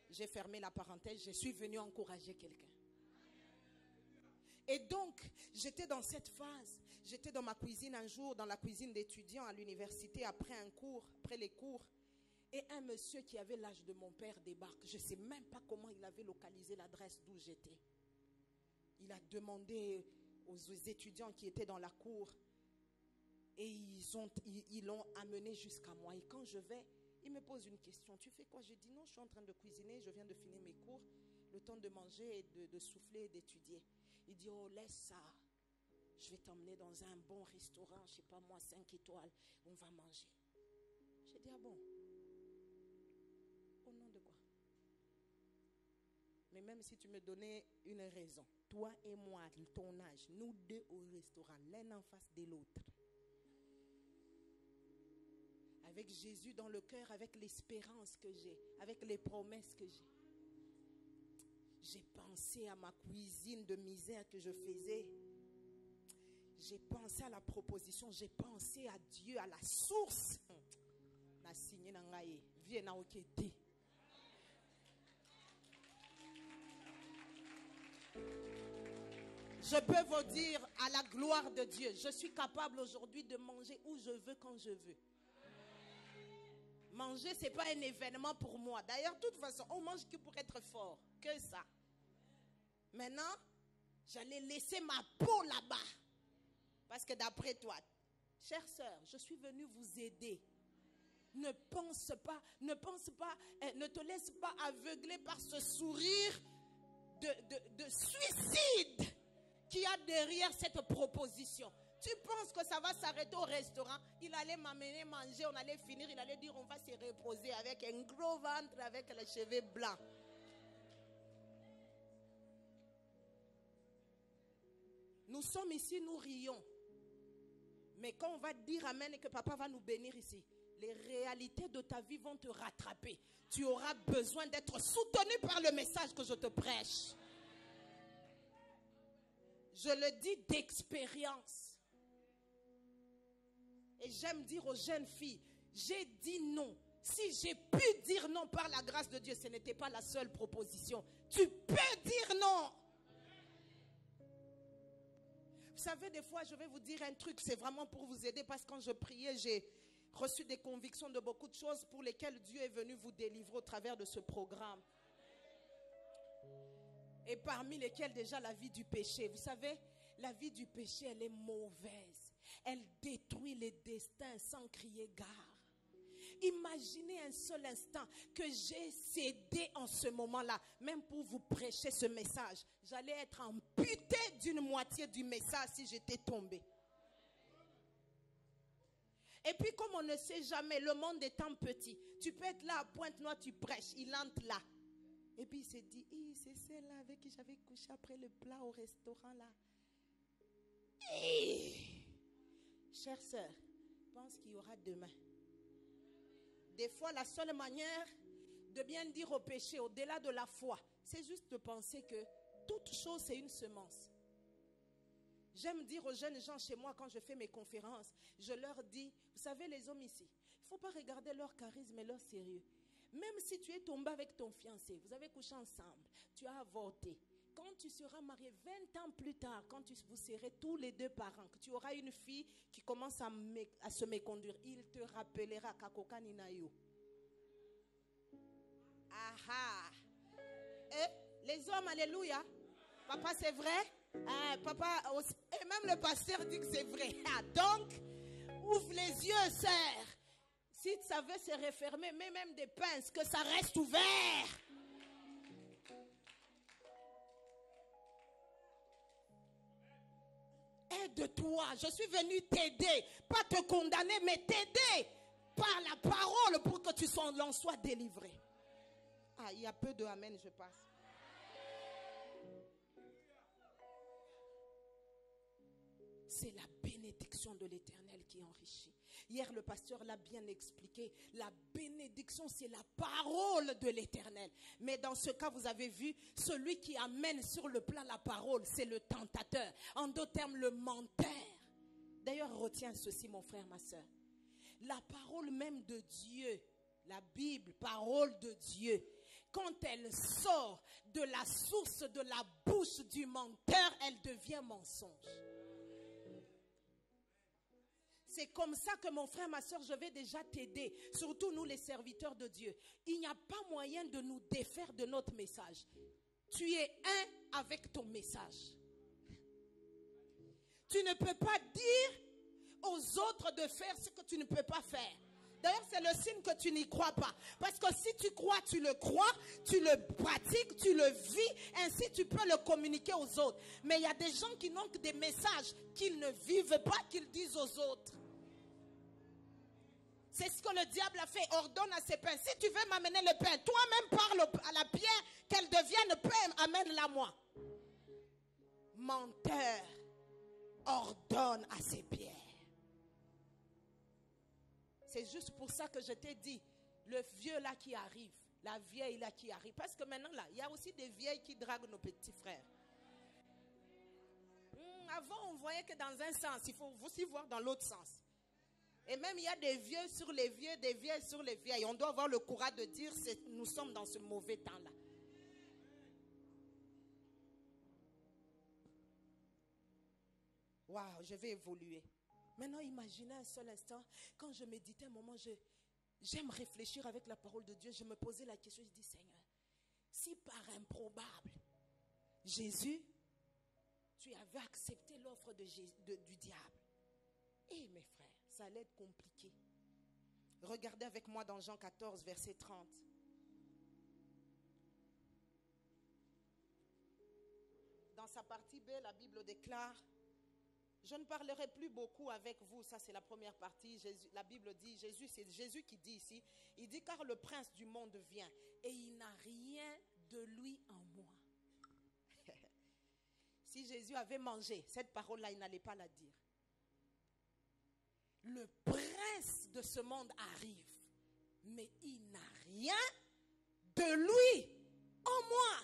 J'ai fermé la parenthèse, je suis venu encourager quelqu'un. Et donc, j'étais dans cette phase. J'étais dans ma cuisine un jour, dans la cuisine d'étudiants à l'université, après les cours. Et un monsieur qui avait l'âge de mon père débarque. Je ne sais même pas comment il avait localisé l'adresse d'où j'étais. Il a demandé aux étudiants qui étaient dans la cour. Et ils l'ont amené jusqu'à moi. Et quand je vais, il me pose une question. Tu fais quoi? Je dis non, je suis en train de cuisiner. Je viens de finir mes cours. Le temps de manger et de souffler et d'étudier. Il dit, oh, laisse ça. Je vais t'emmener dans un bon restaurant, je ne sais pas moi, 5 étoiles. On va manger. J'ai dit, ah bon? Au nom de quoi? Mais même si tu me donnais une raison, toi et moi, ton âge, nous deux au restaurant, l'un en face de l'autre. Avec Jésus dans le cœur, avec l'espérance que j'ai, avec les promesses que j'ai. J'ai pensé à ma cuisine de misère que je faisais. J'ai pensé à la proposition. J'ai pensé à Dieu, à la source. Je peux vous dire, à la gloire de Dieu, je suis capable aujourd'hui de manger où je veux, quand je veux. Manger, ce n'est pas un événement pour moi. D'ailleurs, de toute façon, on mange que pour être fort. Que ça. Maintenant, j'allais laisser ma peau là-bas. Parce que d'après toi, chère sœur, je suis venue vous aider. Ne te laisse pas aveugler par ce sourire de suicide qu'il y a derrière cette proposition. Tu penses que ça va s'arrêter au restaurant? Il allait m'amener manger, on allait finir, il allait dire on va se reposer avec un gros ventre, avec les cheveux blancs. Nous sommes ici, nous rions. Mais quand on va dire amen et que papa va nous bénir ici, les réalités de ta vie vont te rattraper. Tu auras besoin d'être soutenu par le message que je te prêche. Je le dis d'expérience. Et j'aime dire aux jeunes filles, j'ai dit non. Si j'ai pu dire non par la grâce de Dieu, ce n'était pas la seule proposition. Tu peux dire non. Vous savez, des fois, je vais vous dire un truc, c'est vraiment pour vous aider, parce que quand je priais, j'ai reçu des convictions de beaucoup de choses pour lesquelles Dieu est venu vous délivrer au travers de ce programme. Et parmi lesquelles déjà la vie du péché. Vous savez, la vie du péché, elle est mauvaise. Elle détruit les destins sans crier gare. Imaginez un seul instant que j'ai cédé en ce moment-là, même pour vous prêcher ce message. J'allais être amputée d'une moitié du message si j'étais tombée. Et puis comme on ne sait jamais, le monde étant petit, tu peux être là à Pointe-Noire, tu prêches, il entre là. Et puis il s'est dit, c'est celle-là avec qui j'avais couché après le plat au restaurant là. Chère sœur, pense qu'il y aura demain. Des fois, la seule manière de bien dire au péché, au-delà de la foi, c'est juste de penser que toute chose, c'est une semence. J'aime dire aux jeunes gens chez moi, quand je fais mes conférences, je leur dis, vous savez les hommes ici, il ne faut pas regarder leur charisme et leur sérieux. Même si tu es tombé avec ton fiancé, vous avez couché ensemble, tu as avorté. Quand tu seras marié 20 ans plus tard, quand vous serez tous les deux parents, que tu auras une fille qui commence à se méconduire, il te rappellera Kakoka Ninayo. Aha. Et les hommes, alléluia. Papa, c'est vrai? Papa, et même le pasteur dit que c'est vrai. Donc, ouvre les yeux, sœur. Si ça veut se refermer, mets même des pinces, que ça reste ouvert. Aide-toi, je suis venu t'aider, pas te condamner, mais t'aider par la parole pour que tu en sois délivré. Ah, il y a peu de amen, je passe. C'est la bénédiction de l'Éternel qui enrichit. Hier, le pasteur l'a bien expliqué. La bénédiction, c'est la parole de l'Éternel. Mais dans ce cas, vous avez vu, celui qui amène sur le plan la parole, c'est le tentateur. En d'autres termes, le menteur. D'ailleurs, retiens ceci, mon frère, ma soeur. La parole même de Dieu, la Bible, parole de Dieu, quand elle sort de la source de la bouche du menteur, elle devient mensonge. C'est comme ça que mon frère, ma soeur, je vais déjà t'aider. Surtout nous les serviteurs de Dieu. Il n'y a pas moyen de nous défaire de notre message. Tu es un avec ton message. Tu ne peux pas dire aux autres de faire ce que tu ne peux pas faire. D'ailleurs, c'est le signe que tu n'y crois pas. Parce que si tu crois, tu le crois, tu le pratiques, tu le vis, ainsi tu peux le communiquer aux autres. Mais il y a des gens qui n'ont que des messages qu'ils ne vivent pas, qu'ils disent aux autres. C'est ce que le diable a fait, ordonne à ses pains. Si tu veux m'amener le pain, toi-même parle à la pierre, qu'elle devienne pain, amène-la moi. Menteur, ordonne à ses pierres. C'est juste pour ça que je t'ai dit, le vieux là qui arrive, la vieille là qui arrive. Parce que maintenant là, il y a aussi des vieilles qui draguent nos petits frères. Avant, on voyait que dans un sens, il faut aussi voir dans l'autre sens. Et même il y a des vieux sur les vieux, des vieilles sur les vieilles. On doit avoir le courage de dire, nous sommes dans ce mauvais temps-là. Waouh, je vais évoluer. Maintenant, imaginez un seul instant, quand je méditais un moment, j'aime réfléchir avec la parole de Dieu. Je me posais la question, je dis, Seigneur, si par improbable, Jésus, tu avais accepté l'offre du diable, mes frères, ça allait être compliqué. Regardez avec moi dans Jean 14, verset 30. Dans sa partie B, la Bible déclare, je ne parlerai plus beaucoup avec vous. Ça, c'est la première partie. La Bible dit, c'est Jésus qui dit ici. Il dit, car le prince du monde vient et il n'a rien de lui en moi. Si Jésus avait mangé, cette parole-là, il n'allait pas la dire. Le prince de ce monde arrive, mais il n'a rien de lui en moi.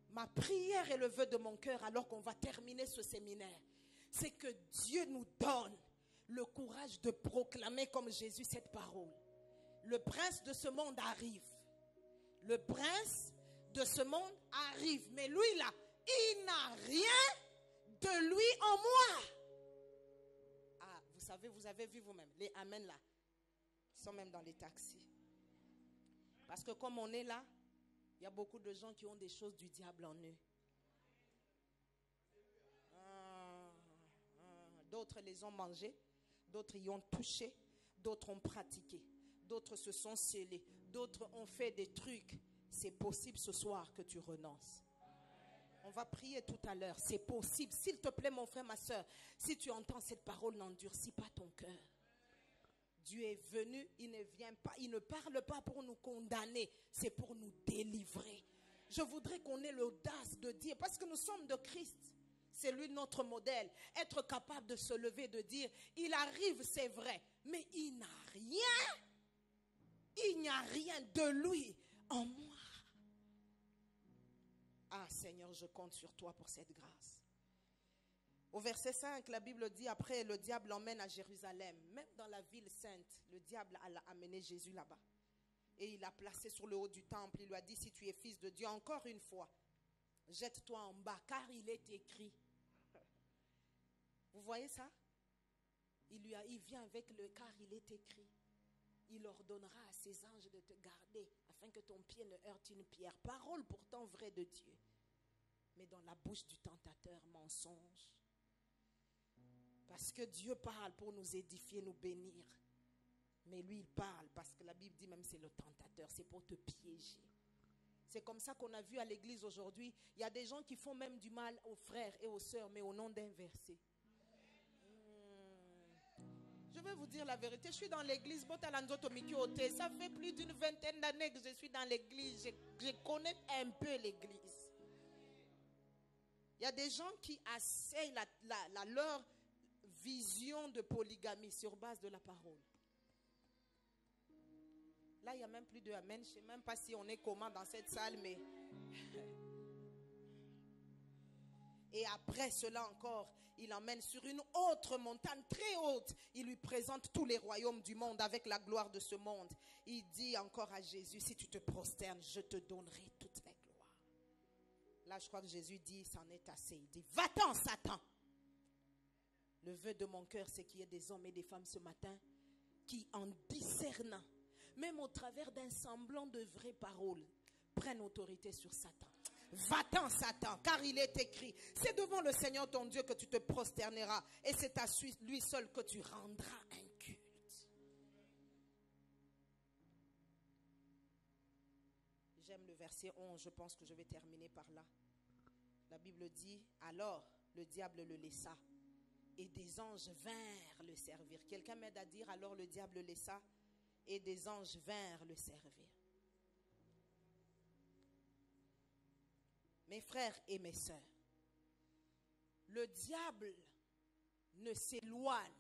Ma prière et le vœu de mon cœur, alors qu'on va terminer ce séminaire, c'est que Dieu nous donne le courage de proclamer comme Jésus cette parole. Le prince de ce monde arrive. Le prince de ce monde arrive. Mais lui là, il n'a rien de lui en moi. Ah, vous savez, vous avez vu vous-même, les amen là, ils sont même dans les taxis. Parce que comme on est là, il y a beaucoup de gens qui ont des choses du diable en eux. D'autres les ont mangés, d'autres y ont touché, d'autres ont pratiqué, d'autres se sont scellés, d'autres ont fait des trucs. C'est possible ce soir que tu renonces. On va prier tout à l'heure. C'est possible. S'il te plaît, mon frère, ma soeur, si tu entends cette parole, n'endurcis pas ton cœur. Dieu est venu, il ne vient pas, il ne parle pas pour nous condamner, c'est pour nous délivrer. Je voudrais qu'on ait l'audace de dire, parce que nous sommes de Christ, c'est lui notre modèle, être capable de se lever, de dire, il arrive, c'est vrai, mais il n'y a rien de lui en moi. Ah Seigneur, je compte sur toi pour cette grâce. Au verset 5, la Bible dit, après le diable l'emmène à Jérusalem. Même dans la ville sainte, le diable a amené Jésus là-bas. Et il l'a placé sur le haut du temple. Il lui a dit, si tu es fils de Dieu, encore une fois, jette-toi en bas, car il est écrit. Vous voyez ça? Il vient avec le car il est écrit. Il ordonnera à ses anges de te garder, afin que ton pied ne heurte une pierre. Parole pourtant vraie de Dieu. Mais dans la bouche du tentateur, mensonge. Parce que Dieu parle pour nous édifier, nous bénir. Mais lui, il parle parce que la Bible dit même c'est le tentateur, c'est pour te piéger. C'est comme ça qu'on a vu à l'église aujourd'hui. Il y a des gens qui font même du mal aux frères et aux sœurs, mais au nom d'un verset. Je vais vous dire la vérité. Je suis dans l'église. Ça fait plus d'une vingtaine d'années que je suis dans l'église. Je connais un peu l'église. Il y a des gens qui asseyent leur vision de polygamie sur base de la parole. Là, il n'y a même plus de amen. Je ne sais même pas si on est comment dans cette salle, mais... Et après cela encore, il emmène sur une autre montagne très haute. Il lui présente tous les royaumes du monde avec la gloire de ce monde. Il dit encore à Jésus, si tu te prosternes, je te donnerai toutes les gloires. Là, je crois que Jésus dit, c'en est assez. Il dit, va-t'en, Satan. Le vœu de mon cœur, c'est qu'il y ait des hommes et des femmes ce matin qui, en discernant, même au travers d'un semblant de vraie parole, prennent autorité sur Satan. Va-t'en, Satan, car il est écrit, c'est devant le Seigneur ton Dieu que tu te prosterneras, et c'est à lui seul que tu rendras un culte. J'aime le verset 11, je pense que je vais terminer par là. La Bible dit, alors le diable le laissa, et des anges vinrent le servir. Quelqu'un m'aide à dire, alors le diable le laissa, et des anges vinrent le servir. Mes frères et mes sœurs, le diable ne s'éloigne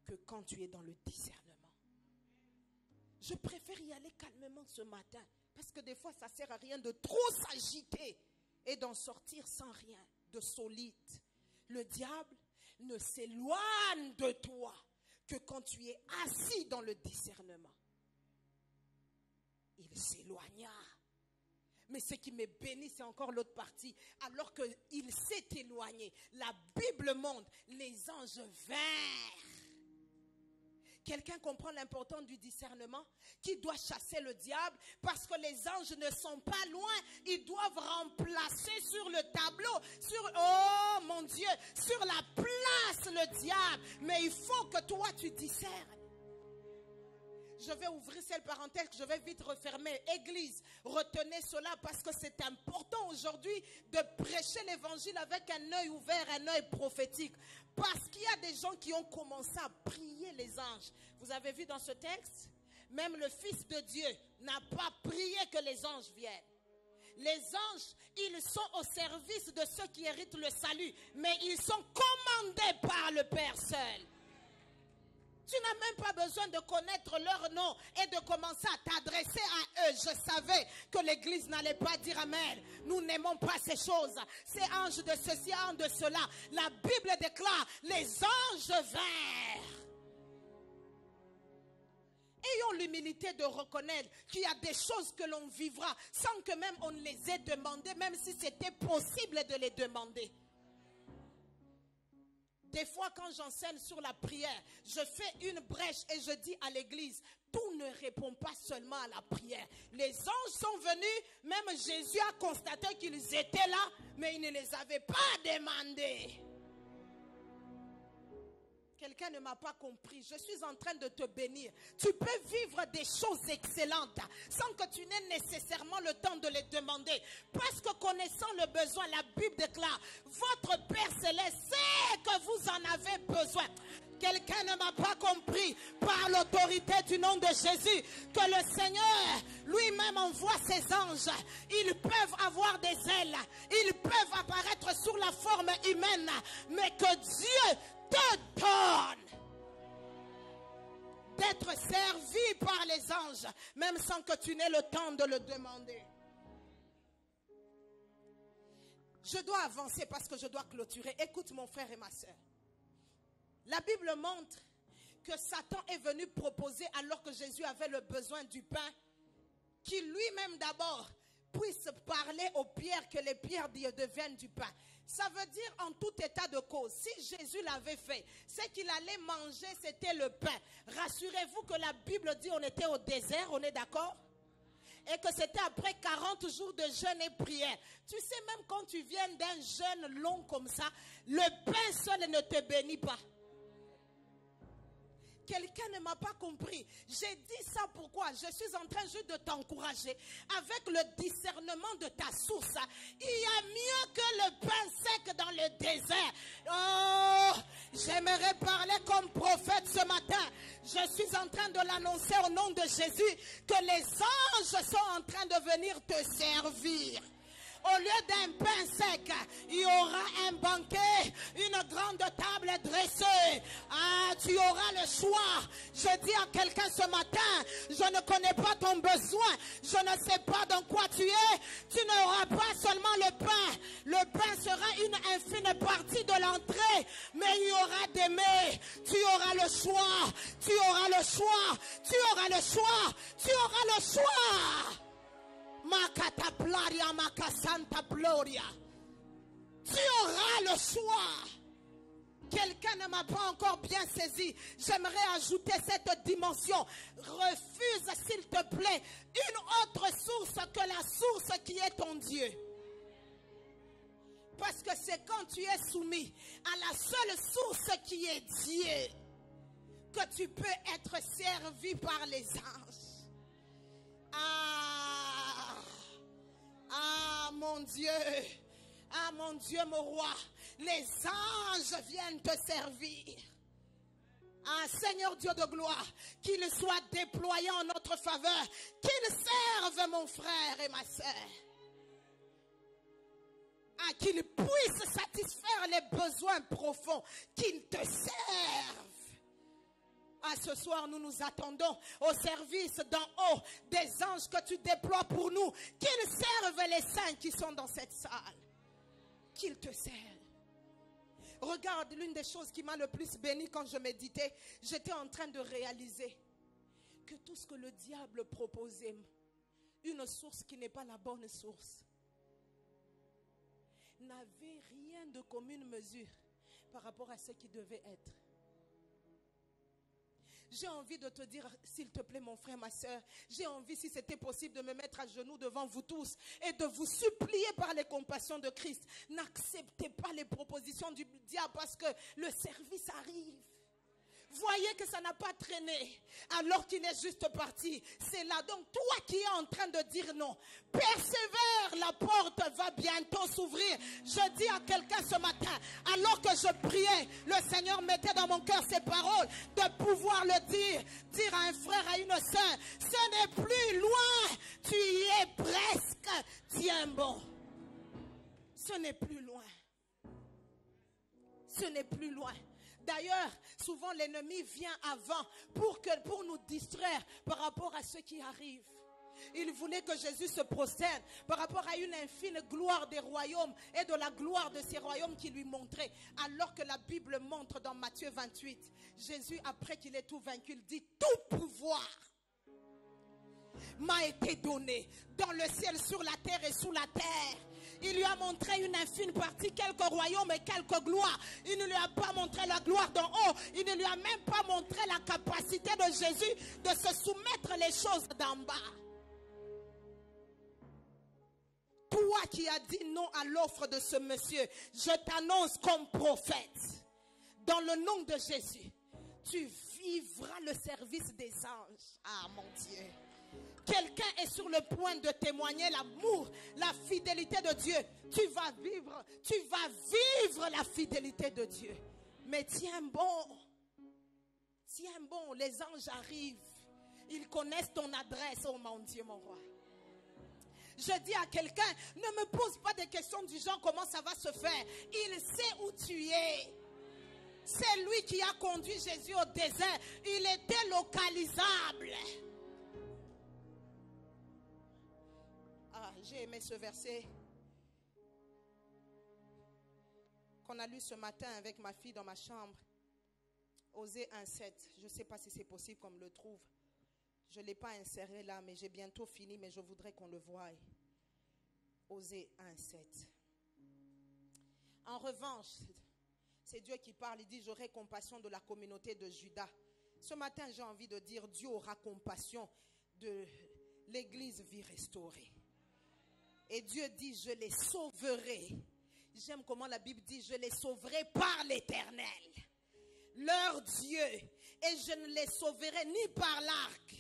que quand tu es dans le discernement. Je préfère y aller calmement ce matin, parce que des fois ça ne sert à rien de trop s'agiter et d'en sortir sans rien de solide. Le diable ne s'éloigne de toi que quand tu es assis dans le discernement. Il s'éloigna. Mais ce qui me bénit, c'est encore l'autre partie. Alors qu'il s'est éloigné, la Bible montre, les anges vinrent. Quelqu'un comprend l'importance du discernement? Qui doit chasser le diable? Parce que les anges ne sont pas loin. Ils doivent remplacer sur le tableau, oh mon Dieu, sur la place le diable. Mais il faut que toi tu discernes. Je vais ouvrir cette parenthèse, je vais vite refermer. Église, retenez cela parce que c'est important aujourd'hui de prêcher l'évangile avec un œil ouvert, un œil prophétique. Parce qu'il y a des gens qui ont commencé à prier les anges. Vous avez vu dans ce texte? Même le Fils de Dieu n'a pas prié que les anges viennent. Les anges, ils sont au service de ceux qui héritent le salut. Mais ils sont commandés par le Père seul. Tu n'as même pas besoin de connaître leur nom et de commencer à t'adresser à eux. Je savais que l'église n'allait pas dire amen. Nous n'aimons pas ces choses. C'est ange de ceci, ange de cela. La Bible déclare les anges vinrent. Ayons l'humilité de reconnaître qu'il y a des choses que l'on vivra sans que même on les ait demandées, même si c'était possible de les demander. Des fois, quand j'enseigne sur la prière, je fais une brèche et je dis à l'église, tout ne répond pas seulement à la prière. Les anges sont venus, même Jésus a constaté qu'ils étaient là, mais il ne les avait pas demandés. Quelqu'un ne m'a pas compris. Je suis en train de te bénir. Tu peux vivre des choses excellentes sans que tu n'aies nécessairement le temps de les demander. Parce que connaissant le besoin, la Bible déclare, votre Père Céleste sait que vous en avez besoin. Quelqu'un ne m'a pas compris par l'autorité du nom de Jésus que le Seigneur lui-même envoie ses anges. Ils peuvent avoir des ailes. Ils peuvent apparaître sous la forme humaine. Mais que Dieu te donne d'être servi par les anges, même sans que tu n'aies le temps de le demander. Je dois avancer parce que je dois clôturer. Écoute mon frère et ma soeur. La Bible montre que Satan est venu proposer, alors que Jésus avait le besoin du pain, qu'il lui-même d'abord puisse parler aux pierres, que les pierres deviennent du pain. Ça veut dire en tout état de cause, si Jésus l'avait fait, c'est qu'il allait manger, c'était le pain. Rassurez-vous que la Bible dit on était au désert, on est d'accord? Et que c'était après 40 jours de jeûne et prière. Tu sais, même quand tu viens d'un jeûne long comme ça, le pain seul ne te bénit pas. Quelqu'un ne m'a pas compris. J'ai dit ça pourquoi? Je suis en train juste de t'encourager. Avec le discernement de ta source, il y a mieux que le pain sec dans le désert. Oh, j'aimerais parler comme prophète ce matin. Je suis en train de l'annoncer au nom de Jésus que les anges sont en train de venir te servir. Au lieu d'un pain sec, il y aura un banquet, une grande table dressée. Ah, tu auras le choix. Je dis à quelqu'un ce matin, je ne connais pas ton besoin, je ne sais pas dans quoi tu es. Tu n'auras pas seulement le pain. Le pain sera une infime partie de l'entrée, mais il y aura des mets. Tu auras le choix, tu auras le choix, tu auras le choix, tu auras le choix. Makata Plaria, Makasanta Gloria. Tu auras le choix. Quelqu'un ne m'a pas encore bien saisi. J'aimerais ajouter cette dimension. Refuse, s'il te plaît, une autre source que la source qui est ton Dieu. Parce que c'est quand tu es soumis à la seule source qui est Dieu que tu peux être servi par les anges. Ah mon Dieu, ah mon Dieu, mon roi, les anges viennent te servir. Ah Seigneur Dieu de gloire, qu'ils soient déployés en notre faveur, qu'ils servent mon frère et ma sœur. Ah, qu'ils puissent satisfaire les besoins profonds, qu'ils te servent. Ah, ce soir, nous nous attendons au service d'en haut des anges que tu déploies pour nous. Qu'ils servent les saints qui sont dans cette salle. Qu'ils te servent. Regarde, l'une des choses qui m'a le plus béni quand je méditais, j'étais en train de réaliser que tout ce que le diable proposait, une source qui n'est pas la bonne source, n'avait rien de commune mesure par rapport à ce qui devait être. J'ai envie de te dire, s'il te plaît mon frère, ma soeur, j'ai envie, si c'était possible, de me mettre à genoux devant vous tous et de vous supplier par les compassions de Christ. N'acceptez pas les propositions du diable parce que le service arrive. Voyez que ça n'a pas traîné alors qu'il est juste parti. C'est là. Donc toi qui es en train de dire non, persévère, la porte va bientôt s'ouvrir. Je dis à quelqu'un ce matin, alors que je priais, le Seigneur mettait dans mon cœur ces paroles, de pouvoir le dire à un frère, à une sœur, ce n'est plus loin, tu y es presque, tiens bon. Ce n'est plus loin. Ce n'est plus loin. D'ailleurs, souvent l'ennemi vient avant pour nous distraire par rapport à ce qui arrive. Il voulait que Jésus se prosterne par rapport à une infime gloire des royaumes et de la gloire de ces royaumes qu'il lui montrait. Alors que la Bible montre dans Matthieu 28, Jésus, après qu'il ait tout vaincu, il dit: tout pouvoir m'a été donné dans le ciel, sur la terre et sous la terre. Il lui a montré une infime partie, quelques royaumes et quelques gloires. Il ne lui a pas montré la gloire d'en haut. Il ne lui a même pas montré la capacité de Jésus de se soumettre les choses d'en bas. Toi qui as dit non à l'offre de ce monsieur, je t'annonce comme prophète, dans le nom de Jésus, tu vivras le service des anges. Ah mon Dieu. Quelqu'un est sur le point de témoigner l'amour, la fidélité de Dieu. Tu vas vivre la fidélité de Dieu. Mais tiens bon, les anges arrivent. Ils connaissent ton adresse, oh mon Dieu, mon roi. Je dis à quelqu'un, ne me pose pas des questions du genre comment ça va se faire. Il sait où tu es. C'est lui qui a conduit Jésus au désert. Il était localisable. Ah, j'ai aimé ce verset qu'on a lu ce matin avec ma fille dans ma chambre. Osée 1,7. Je ne sais pas si c'est possible qu'on me le trouve. Je ne l'ai pas inséré là, mais j'ai bientôt fini, mais je voudrais qu'on le voie. Osée 1,7. En revanche, c'est Dieu qui parle. Il dit: j'aurai compassion de la communauté de Juda. Ce matin, j'ai envie de dire: Dieu aura compassion de l'église vie restaurée. Et Dieu dit: je les sauverai. J'aime comment la Bible dit: je les sauverai par l'Éternel, leur Dieu. Et je ne les sauverai ni par l'arc,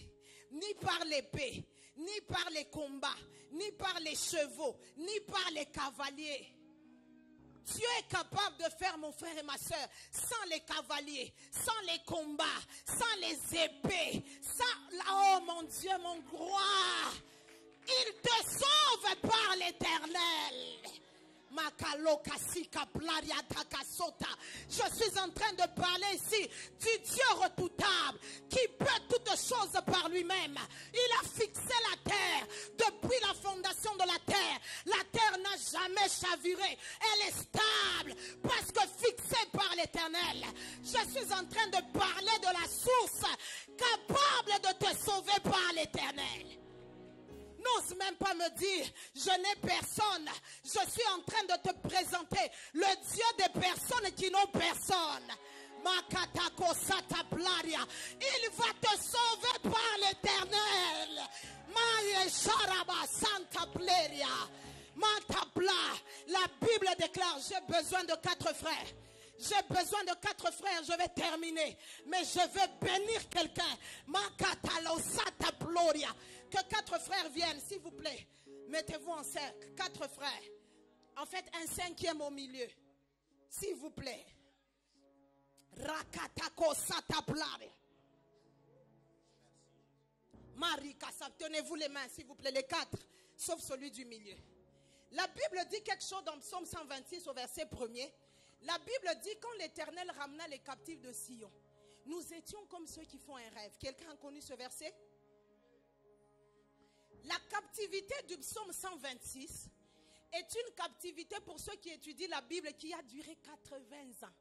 ni par l'épée, ni par les combats, ni par les chevaux, ni par les cavaliers. Dieu est capable de faire, mon frère et ma soeur, sans les cavaliers, sans les combats, sans les épées, oh mon Dieu, mon roi. Il te sauve par l'Éternel. Je suis en train de parler ici du Dieu redoutable qui peut toutes choses par lui-même. Il a fixé la terre depuis la fondation de la terre. La terre n'a jamais chaviré. Elle est stable parce que fixée par l'Éternel. Je suis en train de parler de la source capable de te sauver par l'Éternel. N'ose même pas me dire: je n'ai personne. Je suis en train de te présenter le Dieu des personnes qui n'ont personne. Il va te sauver par l'Éternel. La Bible déclare: j'ai besoin de 4 frères. J'ai besoin de 4 frères, je vais terminer. Mais je vais bénir quelqu'un. Que 4 frères viennent, s'il vous plaît. Mettez-vous en cercle. 4 frères. En fait, un 5e au milieu. S'il vous plaît. Tenez-vous les mains, s'il vous plaît, les 4. Sauf celui du milieu. La Bible dit quelque chose dans Psaume 126 au verset 1er. La Bible dit: quand l'Éternel ramena les captifs de Sion, nous étions comme ceux qui font un rêve. Quelqu'un a connu ce verset? La captivité du psaume 126 est une captivité, pour ceux qui étudient la Bible, qui a duré 80 ans.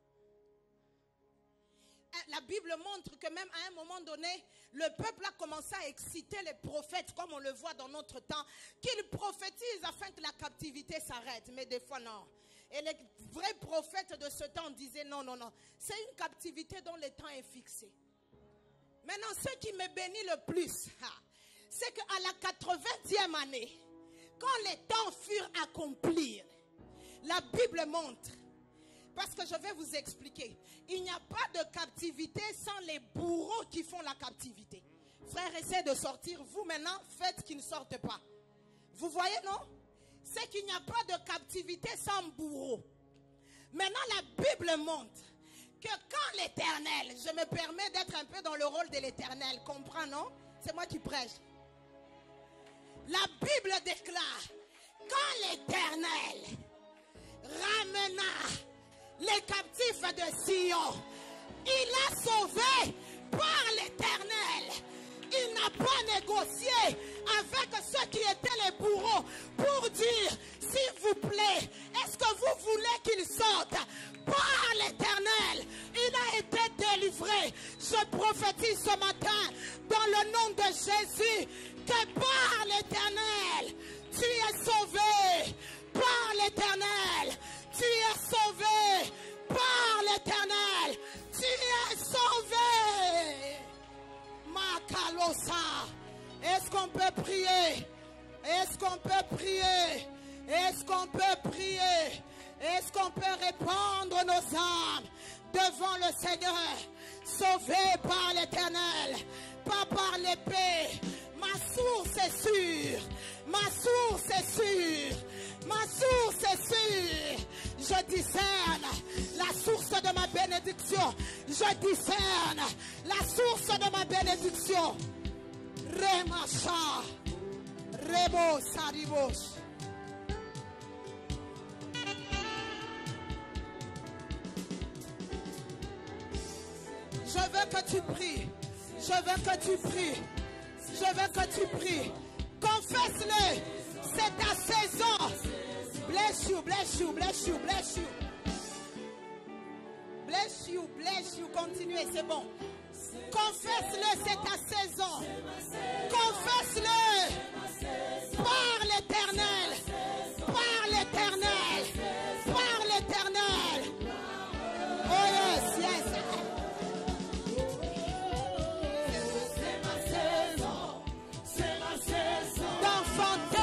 La Bible montre que même à un moment donné, le peuple a commencé à exciter les prophètes, comme on le voit dans notre temps, qu'ils prophétisent afin que la captivité s'arrête. Mais des fois, non. Et les vrais prophètes de ce temps disaient: non, non, non. C'est une captivité dont le temps est fixé. Maintenant, ce qui me bénit le plus, c'est qu'à la 80e année, quand les temps furent accomplis, la Bible montre, parce que je vais vous expliquer, il n'y a pas de captivité sans les bourreaux qui font la captivité. Frère, essayez de sortir. Vous maintenant, faites qu'ils ne sortent pas. Vous voyez, non? C'est qu'il n'y a pas de captivité sans bourreau. Maintenant, la Bible montre que quand l'Éternel, je me permets d'être un peu dans le rôle de l'Éternel, comprends, non? C'est moi qui prêche. La Bible déclare: quand l'Éternel ramena les captifs de Sion, Il a sauvé par l'Éternel. Il n'a pas négocié avec ceux qui étaient les bourreaux pour dire, s'il vous plaît, est-ce que vous voulez qu'il sorte? Par l'Éternel, il a été délivré. Je prophétise ce matin dans le nom de Jésus que par l'Éternel, tu es sauvé. Par l'Éternel, tu es sauvé. Par l'Éternel, tu es sauvé. Makalosa. Est-ce qu'on peut prier? Est-ce qu'on peut prier? Est-ce qu'on peut prier? Est-ce qu'on peut répandre nos âmes devant le Seigneur? Sauvés par l'Éternel, pas par l'épée. Ma source est sûre. Ma source est sûre. Ma source est sûre. Je discerne la source de ma bénédiction. Je discerne la source de ma bénédiction. Remacha. Rebo saribos. Je veux que tu pries. Je veux que tu pries. Je veux que tu pries. Confesse-le. C'est ta saison. Bless you, bless you, bless you, bless you. Bless you, bless you. Continuez, c'est bon. Confesse-le, c'est ta saison. Confesse-le. Par l'Éternel. Par l'Éternel. Par l'Éternel. Oh yes, yes. C'est ta saison. C'est ma saison. C'est ma saison.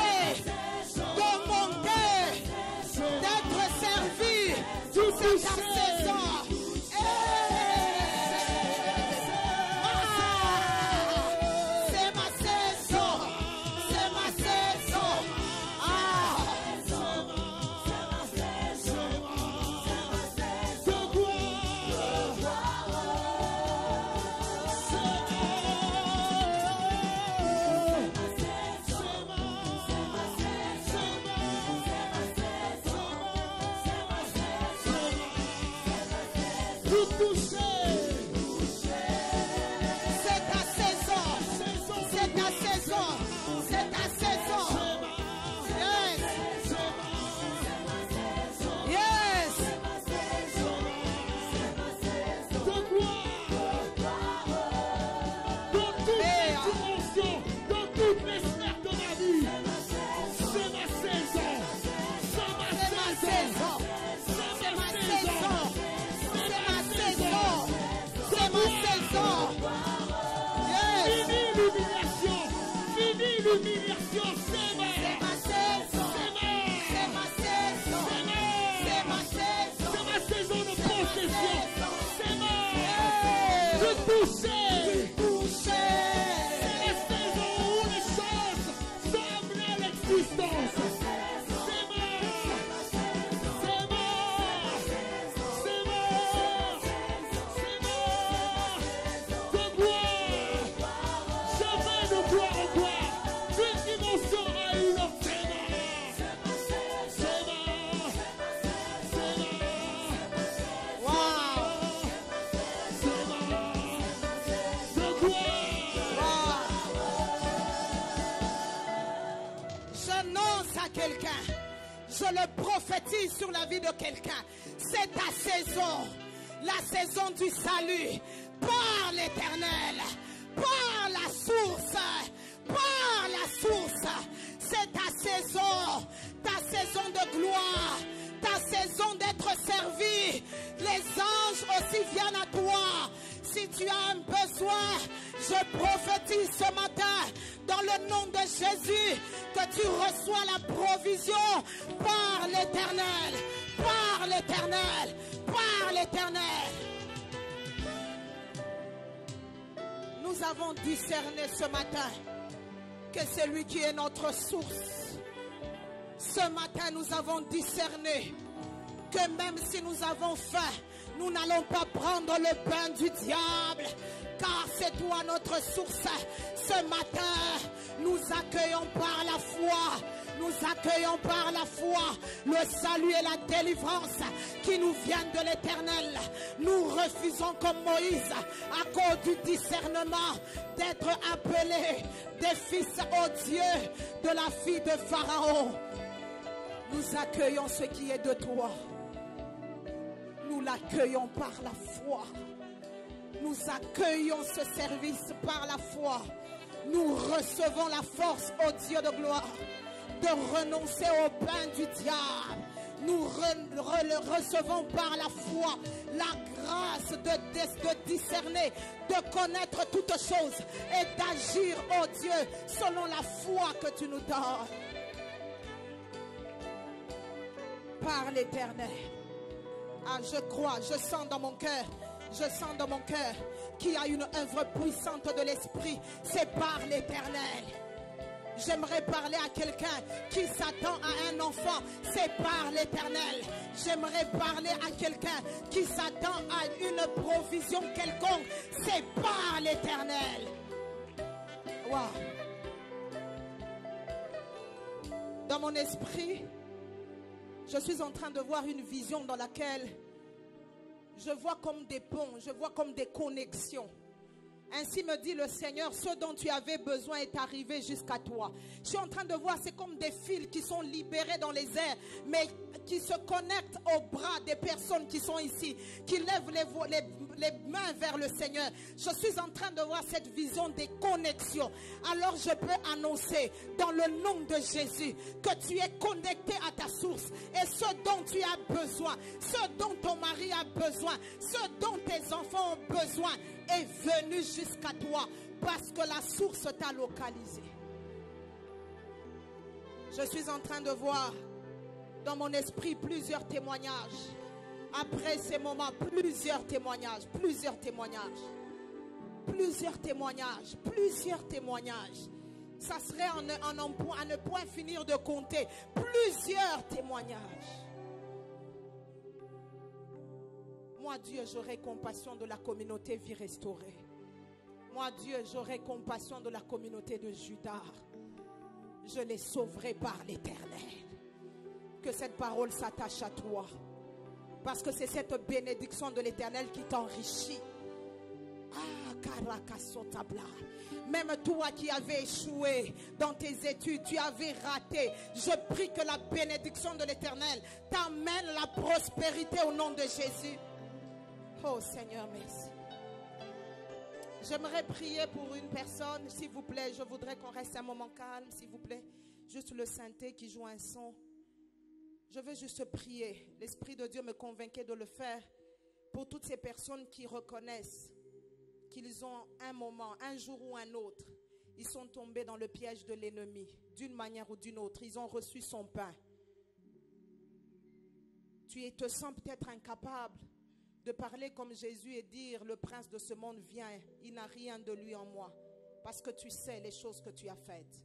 L'humiliation, c'est ma saison. C'est ma saison. C'est ma saison. C'est ma saison de possession. C'est ma de toucher. C'est la saison où les choses sont amenées à l'existence. C'est ma. C'est ma. C'est ma. C'est ma. De gloire. Jamais de gloire en gloire. Je le prophétise sur la vie de quelqu'un. C'est ta saison. La saison du salut. Par l'Éternel. Par la source. Par la source. C'est ta saison. Ta saison de gloire. Ta saison d'être servi. Les anges aussi viennent à toi. Si tu as un besoin, je prophétise ce matin dans le nom de Jésus que tu reçois la provision par l'Éternel, par l'Éternel, par l'Éternel. Nous avons discerné ce matin que c'est lui qui est notre source. Ce matin, nous avons discerné que même si nous avons faim, nous n'allons pas prendre le pain du diable, car c'est toi notre source. Ce matin, nous accueillons par la foi, Nous accueillons par la foi le salut et la délivrance qui nous viennent de l'Éternel. Nous refusons comme Moïse, à cause du discernement, d'être appelés des fils odieux de la fille de Pharaon. Nous accueillons ce qui est de toi. Nous l'accueillons par la foi. Nous accueillons ce service par la foi. Nous recevons la force, ô Dieu de gloire, de renoncer au pain du diable. Nous recevons par la foi la grâce de discerner, de connaître toutes choses et d'agir, ô Dieu, selon la foi que tu nous donnes. Par l'Éternel. Ah, je crois, je sens dans mon cœur qu'il y a une œuvre puissante de l'Esprit. C'est par l'Éternel. J'aimerais parler à quelqu'un qui s'attend à un enfant. C'est par l'Éternel. J'aimerais parler à quelqu'un qui s'attend à une provision quelconque. C'est par l'Éternel. Wow. Dans mon esprit, je suis en train de voir une vision dans laquelle je vois comme des ponts, je vois comme des connexions. Ainsi me dit le Seigneur, ce dont tu avais besoin est arrivé jusqu'à toi. Je suis en train de voir, c'est comme des fils qui sont libérés dans les airs, mais qui se connectent aux bras des personnes qui sont ici, qui lèvent les mains vers le Seigneur. Je suis en train de voir cette vision des connexions. Alors je peux annoncer dans le nom de Jésus que tu es connecté à ta source. Et ce dont tu as besoin, ce dont ton mari a besoin, ce dont tes enfants ont besoin est venu jusqu'à toi parce que la source t'a localisé. Je suis en train de voir dans mon esprit plusieurs témoignages. Après ces moments, plusieurs témoignages. Ça serait à ne point finir de compter. Plusieurs témoignages. Moi, Dieu, j'aurai compassion de la communauté Vie Restaurée. Moi, Dieu, j'aurai compassion de la communauté de Judas. Je les sauverai par l'Éternel. Que cette parole s'attache à toi. Parce que c'est cette bénédiction de l'Éternel qui t'enrichit. Même toi qui avais échoué dans tes études, tu avais raté. Je prie que la bénédiction de l'Éternel t'amène la prospérité au nom de Jésus. Oh Seigneur, merci. J'aimerais prier pour une personne, s'il vous plaît. Je voudrais qu'on reste un moment calme, s'il vous plaît. Juste le synthé qui joue un son. Je veux juste prier. L'Esprit de Dieu me convainquait de le faire pour toutes ces personnes qui reconnaissent qu'ils ont un moment, un jour ou un autre, ils sont tombés dans le piège de l'ennemi, d'une manière ou d'une autre. Ils ont reçu son pain. Tu te sens peut-être incapable de parler comme Jésus et dire, le prince de ce monde vient, il n'a rien de lui en moi. Parce que tu sais les choses que tu as faites.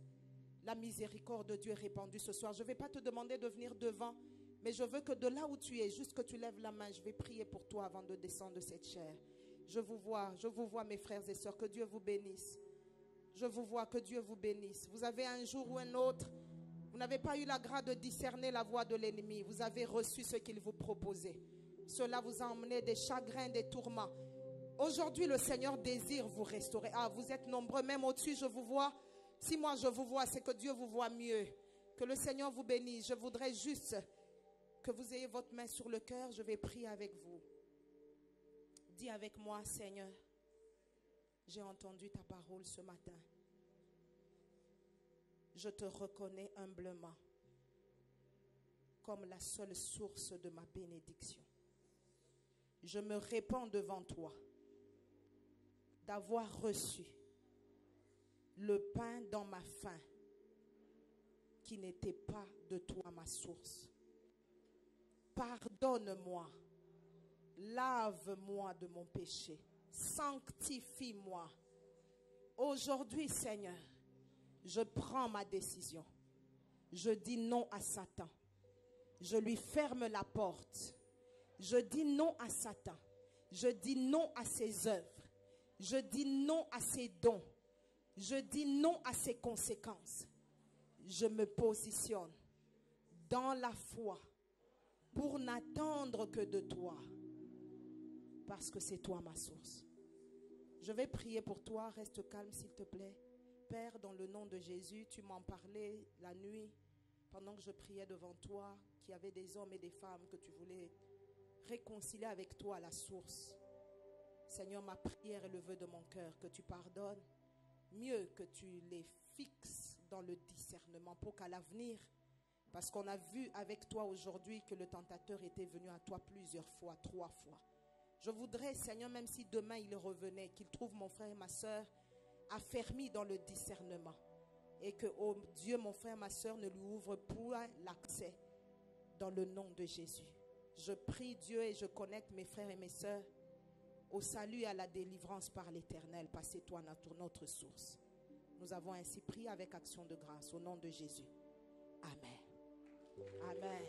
La miséricorde de Dieu est répandue ce soir. Je ne vais pas te demander de venir devant, mais je veux que de là où tu es, juste que tu lèves la main, je vais prier pour toi avant de descendre de cette chair. Je vous vois mes frères et sœurs, que Dieu vous bénisse. Je vous vois, que Dieu vous bénisse. Vous avez un jour ou un autre, vous n'avez pas eu la grâce de discerner la voix de l'ennemi. Vous avez reçu ce qu'il vous proposait. Cela vous a emmené des chagrins, des tourments. Aujourd'hui, le Seigneur désire vous restaurer. Ah, vous êtes nombreux, même au-dessus, je vous vois. Si moi je vous vois, c'est que Dieu vous voit mieux. Que le Seigneur vous bénisse. Je voudrais juste que vous ayez votre main sur le cœur. Je vais prier avec vous. Dis avec moi, Seigneur, j'ai entendu ta parole ce matin. Je te reconnais humblement comme la seule source de ma bénédiction. Je me répands devant toi d'avoir reçu le pain dans ma faim qui n'était pas de toi ma source. Pardonne-moi, lave-moi de mon péché, sanctifie-moi. Aujourd'hui, Seigneur, je prends ma décision. Je dis non à Satan. Je lui ferme la porte. Je dis non à Satan. Je dis non à ses œuvres. Je dis non à ses dons. Je dis non à ses conséquences. je me positionne dans la foi pour n'attendre que de toi, parce que c'est toi ma source. Je vais prier pour toi, reste calme s'il te plaît. Père, dans le nom de Jésus, tu m'en parlais la nuit, pendant que je priais devant toi, qu'il y avait des hommes et des femmes que tu voulais réconcilier avec toi à la source. Seigneur, ma prière est le vœu de mon cœur, que tu pardonnes, mieux que tu les fixes dans le discernement, pour qu'à l'avenir, parce qu'on a vu avec toi aujourd'hui que le tentateur était venu à toi plusieurs fois, 3 fois. Je voudrais, Seigneur, même si demain il revenait, qu'il trouve mon frère et ma soeur affermis dans le discernement. Et que, oh Dieu, mon frère et ma soeur ne lui ouvre point l'accès dans le nom de Jésus. Je prie Dieu et je connecte mes frères et mes soeurs au salut et à la délivrance par l'Éternel. Passez-toi notre source. Nous avons ainsi prié avec action de grâce au nom de Jésus. Amen. Amen.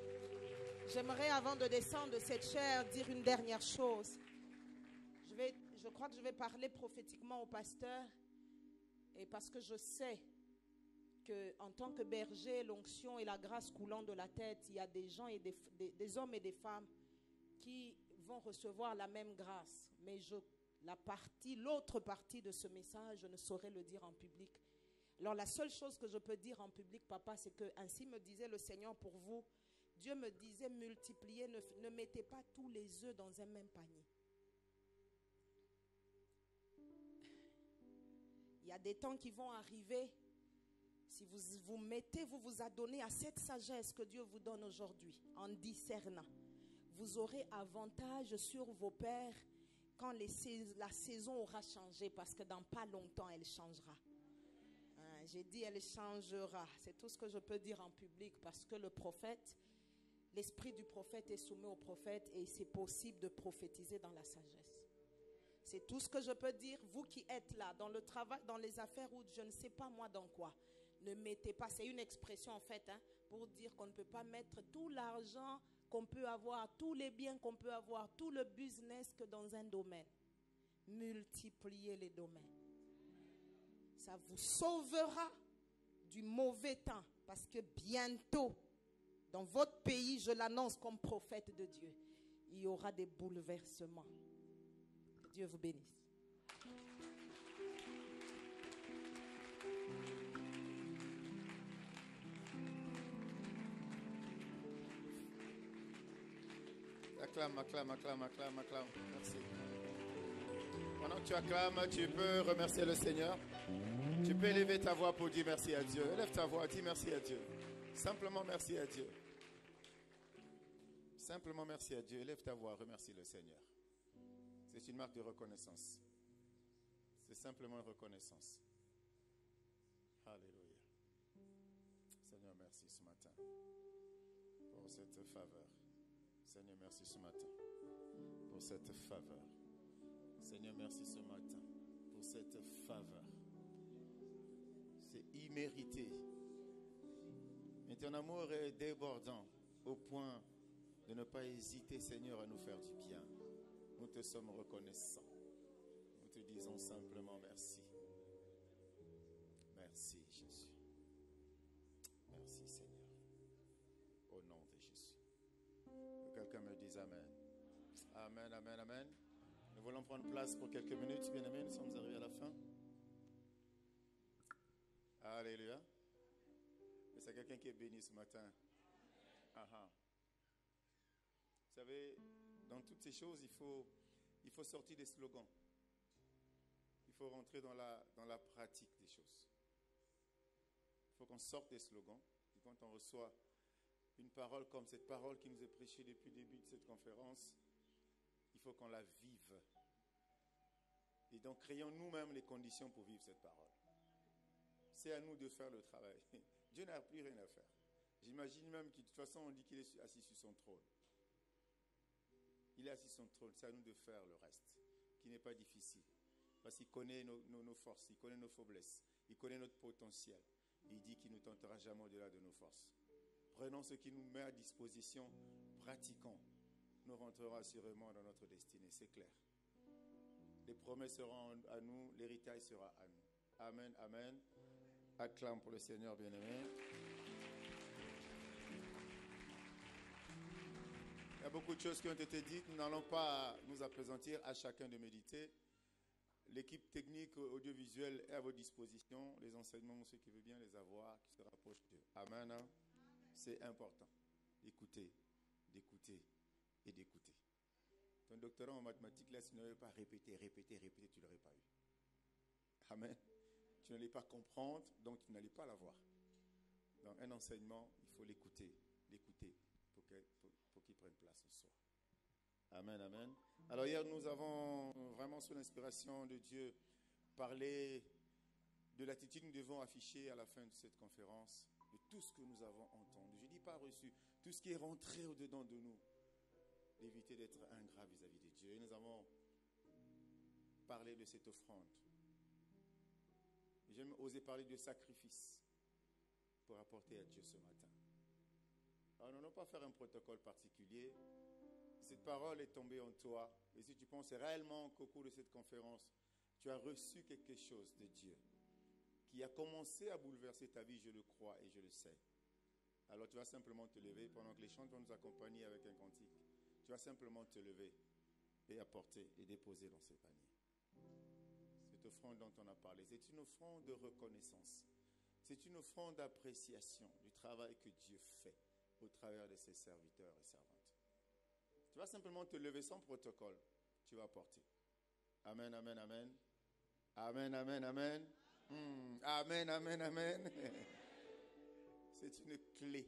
J'aimerais, avant de descendre de cette chaire, dire une dernière chose. Je crois que je vais parler prophétiquement au pasteur, et parce que je sais qu'en tant que berger, l'onction et la grâce coulant de la tête, il y a des gens et des hommes et des femmes qui vont recevoir la même grâce. Mais l'autre partie de ce message, je ne saurais le dire en public. Alors la seule chose que je peux dire en public, papa, c'est que ainsi me disait le Seigneur pour vous. Dieu me disait multipliez, ne mettez pas tous les œufs dans un même panier. Il y a des temps qui vont arriver. Si vous vous adonnez à cette sagesse que Dieu vous donne aujourd'hui, en discernant, vous aurez avantage sur vos pères quand la saison aura changé, parce que dans pas longtemps, elle changera. J'ai dit elle changera. C'est tout ce que je peux dire en public, parce que le prophète, l'esprit du prophète est soumis au prophète, et c'est possible de prophétiser dans la sagesse. C'est tout ce que je peux dire. Vous qui êtes là, dans le travail, dans les affaires, ou je ne sais pas moi dans quoi, ne mettez pas, c'est une expression en fait, pour dire qu'on ne peut pas mettre tout l'argent qu'on peut avoir, tous les biens qu'on peut avoir, tout le business que dans un domaine. Multipliez les domaines. Ça vous sauvera du mauvais temps, parce que bientôt, dans votre pays, je l'annonce comme prophète de Dieu, il y aura des bouleversements. Que Dieu vous bénisse. Acclame. Merci. Pendant que tu acclames, tu peux remercier le Seigneur. Tu peux élever ta voix pour dire merci à Dieu. Élève ta voix, dis merci à Dieu. Simplement merci à Dieu. Simplement merci à Dieu. Élève ta voix, remercie le Seigneur. C'est une marque de reconnaissance. C'est simplement une reconnaissance. Alléluia. Seigneur, merci ce matin pour cette faveur. Seigneur, merci ce matin pour cette faveur. Seigneur, merci ce matin pour cette faveur. C'est immérité. Mais ton amour est débordant au point de ne pas hésiter, Seigneur, à nous faire du bien. Nous te sommes reconnaissants. Nous te disons simplement merci. Merci, Jésus. Merci, Seigneur. Au nom de Jésus. Que quelqu'un me dise Amen. Amen, amen, amen. Nous voulons prendre place pour quelques minutes, bien-aimés. Nous sommes arrivés à la fin. Alléluia. Mais c'est quelqu'un qui est béni ce matin. Aha. Vous savez, dans toutes ces choses, il faut sortir des slogans. Il faut rentrer dans la pratique des choses. Il faut qu'on sorte des slogans. Et quand on reçoit une parole comme cette parole qui nous est prêchée depuis le début de cette conférence, il faut qu'on la vive. Et donc, créons nous-mêmes les conditions pour vivre cette parole. C'est à nous de faire le travail. Dieu n'a plus rien à faire. J'imagine même que de toute façon, on dit qu'il est assis sur son trône. Il est assis sur son trône. C'est à nous de faire le reste, qui n'est pas difficile. Parce qu'il connaît nos forces, il connaît nos faiblesses, il connaît notre potentiel. Il dit qu'il ne nous tentera jamais au-delà de nos forces. Prenons ce qui nous met à disposition, pratiquons. Nous rentrerons assurément dans notre destinée, c'est clair. Les promesses seront à nous, l'héritage sera à nous. Amen, amen. Acclame pour le Seigneur bien-aimé. Il y a beaucoup de choses qui ont été dites. Nous n'allons pas nous appesantir, à chacun de méditer. L'équipe technique audiovisuelle est à votre disposition. Les enseignements, ceux qui veulent bien les avoir, qui se rapprochent de Dieu. Amen. Hein? C'est important d'écouter, d'écouter et d'écouter. Ton doctorat en mathématiques, là, si tu n'avais pas répété, tu ne l'aurais pas eu. Amen. Tu n'allais pas comprendre, donc tu n'allais pas l'avoir. Dans un enseignement, il faut l'écouter pour qu'il prenne place en soi. Amen, amen. Alors hier, nous avons vraiment, sous l'inspiration de Dieu, parlé de l'attitude que nous devons afficher à la fin de cette conférence, de tout ce que nous avons entendu. Je ne dis pas reçu, tout ce qui est rentré au-dedans de nous, d'éviter d'être ingrat vis-à-vis de Dieu. Et nous avons parlé de cette offrande. J'aime oser parler de sacrifice pour apporter à Dieu ce matin. Alors, nous n'allons pas faire un protocole particulier. Cette parole est tombée en toi. Et si tu penses réellement qu'au cours de cette conférence, tu as reçu quelque chose de Dieu qui a commencé à bouleverser ta vie, je le crois et je le sais. Alors, tu vas simplement te lever pendant que les chants vont nous accompagner avec un cantique. Tu vas simplement te lever et apporter et déposer dans ces paniers. Cette offrande dont on a parlé, c'est une offrande de reconnaissance. C'est une offrande d'appréciation du travail que Dieu fait au travers de ses serviteurs et servantes. Tu vas simplement te lever sans protocole. Tu vas apporter. Amen, amen, amen. Amen, amen, amen. Amen, amen, amen. C'est une clé.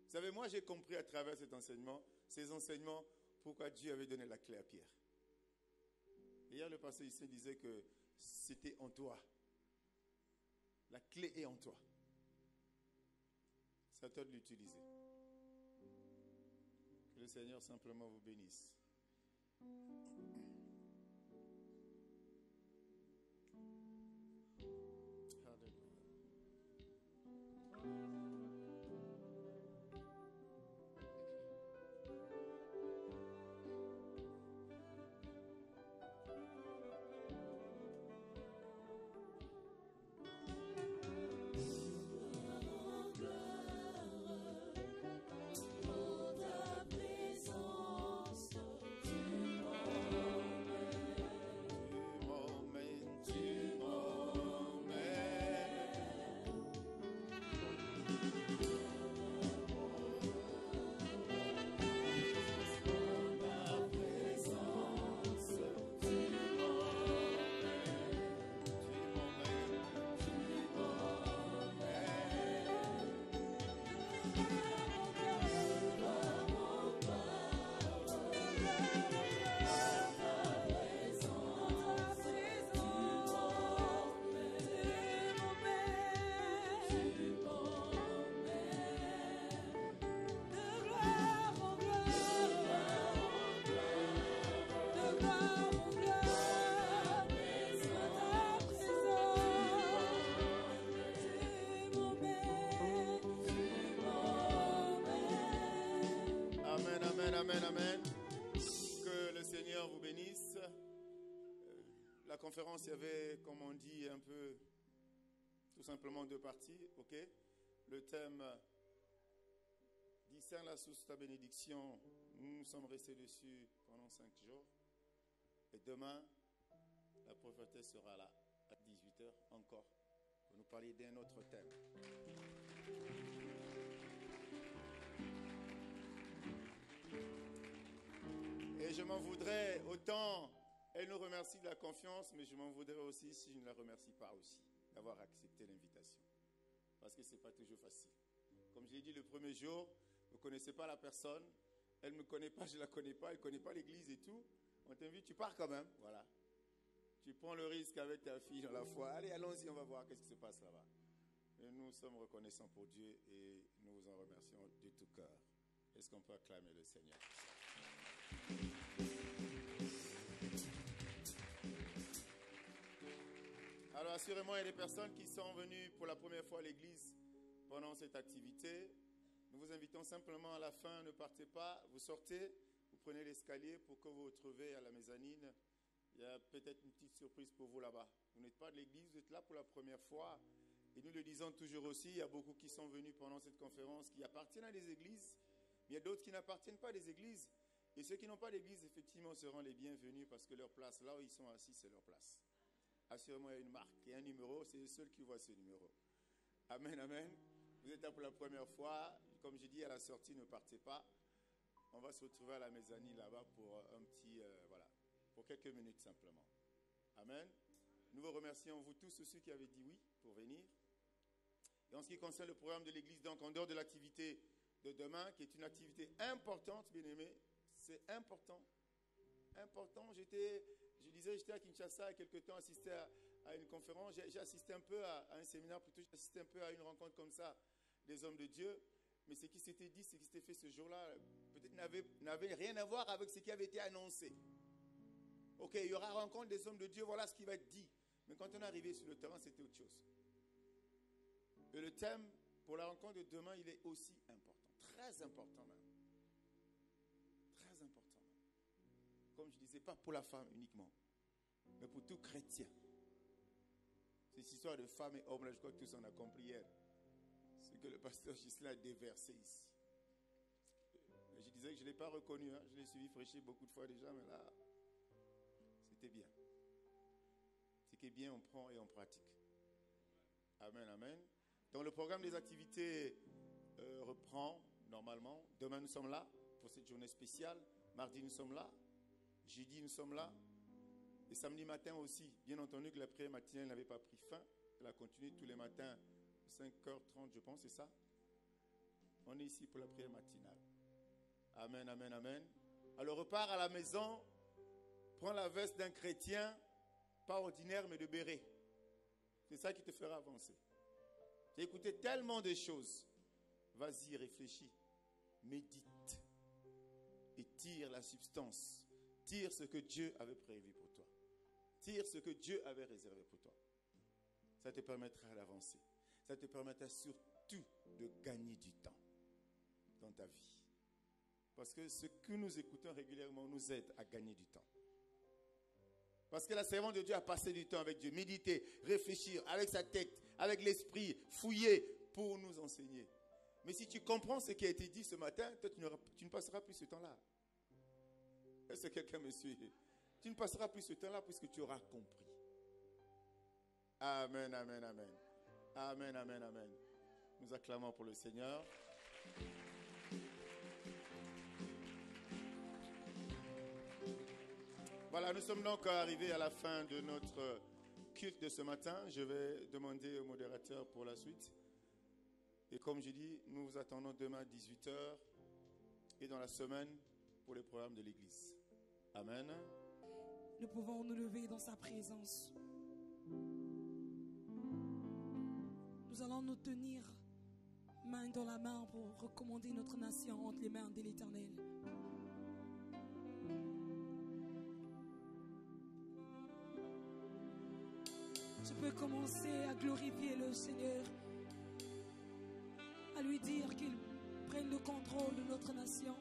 Vous savez, moi j'ai compris à travers ces enseignements, pourquoi Dieu avait donné la clé à Pierre. Hier, le pasteur ici disait que c'était en toi. La clé est en toi. C'est à toi de l'utiliser. Que le Seigneur simplement vous bénisse. La conférence, il y avait, comme on dit, un peu, tout simplement deux parties, ok? Le thème, discerne la source de ta bénédiction. Nous sommes restés dessus pendant 5 jours. Et demain, la prophétesse sera là à 18h encore pour nous parler d'un autre thème. Et je m'en voudrais autant... Elle nous remercie de la confiance, mais je m'en voudrais aussi si je ne la remercie pas aussi d'avoir accepté l'invitation. Parce que ce n'est pas toujours facile. Comme je l'ai dit le premier jour, vous ne connaissez pas la personne, elle ne me connaît pas, je ne la connais pas, elle ne connaît pas l'église et tout. On t'invite, tu pars quand même, voilà. Tu prends le risque avec ta fille dans la foi. Allez, allons-y, on va voir qu'est-ce qui se passe là-bas. Et nous sommes reconnaissants pour Dieu et nous vous en remercions de tout cœur. Est-ce qu'on peut acclamer le Seigneur? Alors assurément, il y a des personnes qui sont venues pour la première fois à l'église pendant cette activité. Nous vous invitons simplement à la fin, ne partez pas, vous sortez, vous prenez l'escalier pour que vous vous retrouviez à la mezzanine. Il y a peut-être une petite surprise pour vous là-bas. Vous n'êtes pas de l'église, vous êtes là pour la première fois Et nous le disons toujours aussi, il y a beaucoup qui sont venus pendant cette conférence qui appartiennent à des églises, mais il y a d'autres qui n'appartiennent pas à des églises. Et ceux qui n'ont pas d'église, effectivement, seront les bienvenus parce que leur place, là où ils sont assis, c'est leur place. Assurément, il y a une marque et un numéro, c'est le seul qui voit ce numéro. Amen, amen. Vous êtes là pour la première fois. Comme j'ai dit à la sortie, ne partez pas. On va se retrouver à la mezzanine là-bas pour un petit, pour quelques minutes simplement. Amen. Nous vous remercions, vous tous ceux qui avez dit oui pour venir. Et en ce qui concerne le programme de l'église, donc en dehors de l'activité de demain, qui est une activité importante, bien aimé, c'est important. Important. J'étais à Kinshasa il y a quelques temps, assisté à une conférence. J'ai assisté un peu à un séminaire, plutôt j'ai assisté un peu à une rencontre comme ça des hommes de Dieu. Mais ce qui s'était dit, ce qui s'était fait ce jour-là, peut-être n'avait rien à voir avec ce qui avait été annoncé. Ok, il y aura rencontre des hommes de Dieu, voilà ce qui va être dit. Mais quand on est arrivé sur le terrain, c'était autre chose. Et le thème pour la rencontre de demain, il est aussi important. Très important même. Très important même. Comme je disais, pas pour la femme uniquement, mais pour tout chrétien. Cette histoire de femme et homme, là, je crois que tous on a compris hier. Ce que le pasteur Gislain a déversé ici. Et je disais que je ne l'ai pas reconnu. Je l'ai suivi fraîchir beaucoup de fois déjà, mais là, c'était bien. Ce qui est bien, on prend et on pratique. Amen, amen. Donc le programme des activités reprend normalement. Demain, nous sommes là pour cette journée spéciale. Mardi, nous sommes là. Jeudi, nous sommes là. Et samedi matin aussi, bien entendu que la prière matinale n'avait pas pris fin. Elle a continué tous les matins, 5h30, je pense, c'est ça. On est ici pour la prière matinale. Amen, amen, amen. Alors repars à la maison, prends la veste d'un chrétien, pas ordinaire, mais de béret. C'est ça qui te fera avancer. Tu as écouté tellement de choses. Vas-y, réfléchis, médite et tire la substance. Tire ce que Dieu avait prévu pour toi. Tire ce que Dieu avait réservé pour toi. Ça te permettra d'avancer. Ça te permettra surtout de gagner du temps dans ta vie. Parce que ce que nous écoutons régulièrement nous aide à gagner du temps. Parce que la servante de Dieu a passé du temps avec Dieu. Méditer, réfléchir avec sa tête, avec l'esprit, fouiller pour nous enseigner. Mais si tu comprends ce qui a été dit ce matin, toi, tu ne passeras plus ce temps-là. Est-ce que quelqu'un me suit? Tu ne passeras plus ce temps-là puisque tu auras compris. Amen, amen, amen. Amen, amen, amen. Nous acclamons pour le Seigneur. Voilà, nous sommes donc arrivés à la fin de notre culte de ce matin. Je vais demander au modérateur pour la suite. Et comme je dis, nous vous attendons demain à 18h et dans la semaine pour les programmes de l'Église. Amen. Nous pouvons nous lever dans sa présence. Nous allons nous tenir main dans la main pour recommander notre nation entre les mains de l'Éternel. Tu peux commencer à glorifier le Seigneur, à lui dire qu'il prenne le contrôle de notre nation,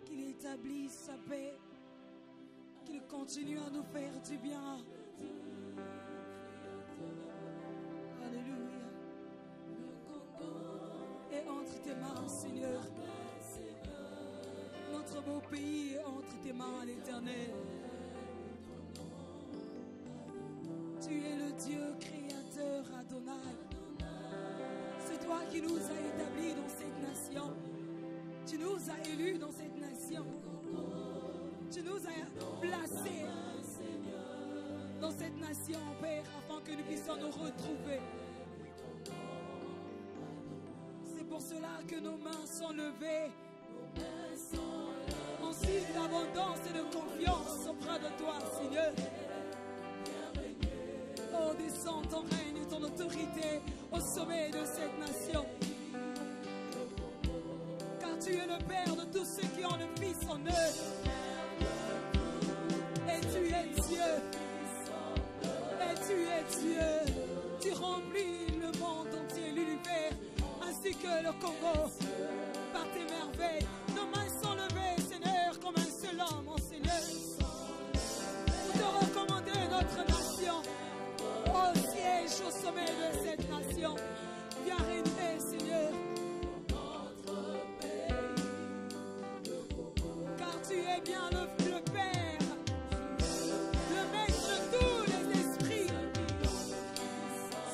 qu'il établisse sa paix, qu'il continue à nous faire du bien. Alléluia. Et entre tes mains, Seigneur, notre beau pays est entre tes mains, l'Éternel. Tu es le Dieu créateur, Adonai. C'est toi qui nous as établis dans cette nation. Tu nous as élus dans cette nation. Tu nous as placés dans cette nation, Père, afin que nous puissions nous retrouver. C'est pour cela que nos mains sont levées. En signe d'abondance et de confiance auprès de toi, Seigneur. Oh, descends ton règne et ton autorité au sommet de cette nation. Car tu es le Père de tous ceux qui ont le Fils en eux. Et tu es Dieu. Et tu es Dieu. Tu remplis le monde entier, l'univers, ainsi que le Congo, par tes merveilles. Nos mains sont levées, Seigneur, comme un seul homme, mon Seigneur. Pour te recommander notre nation. Au siège, au sommet de cette nation. deviens le Père, le maître de tous les esprits,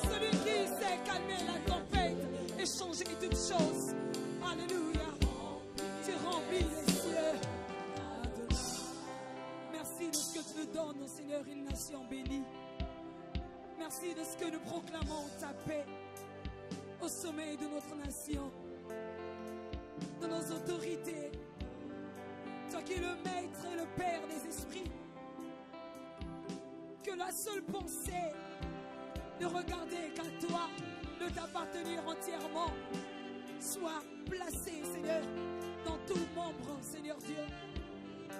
celui qui sait calmer la tempête et changer toutes choses. Alléluia. Tu remplis les cieux. Merci de ce que tu nous donnes, oh Seigneur, une nation bénie. Merci de ce que nous proclamons ta paix au sommet de notre nation, de nos autorités. Toi qui es le maître et le père des esprits, que la seule pensée de regarder qu'à toi, de t'appartenir entièrement, soit placée, Seigneur, dans tout membre, Seigneur Dieu,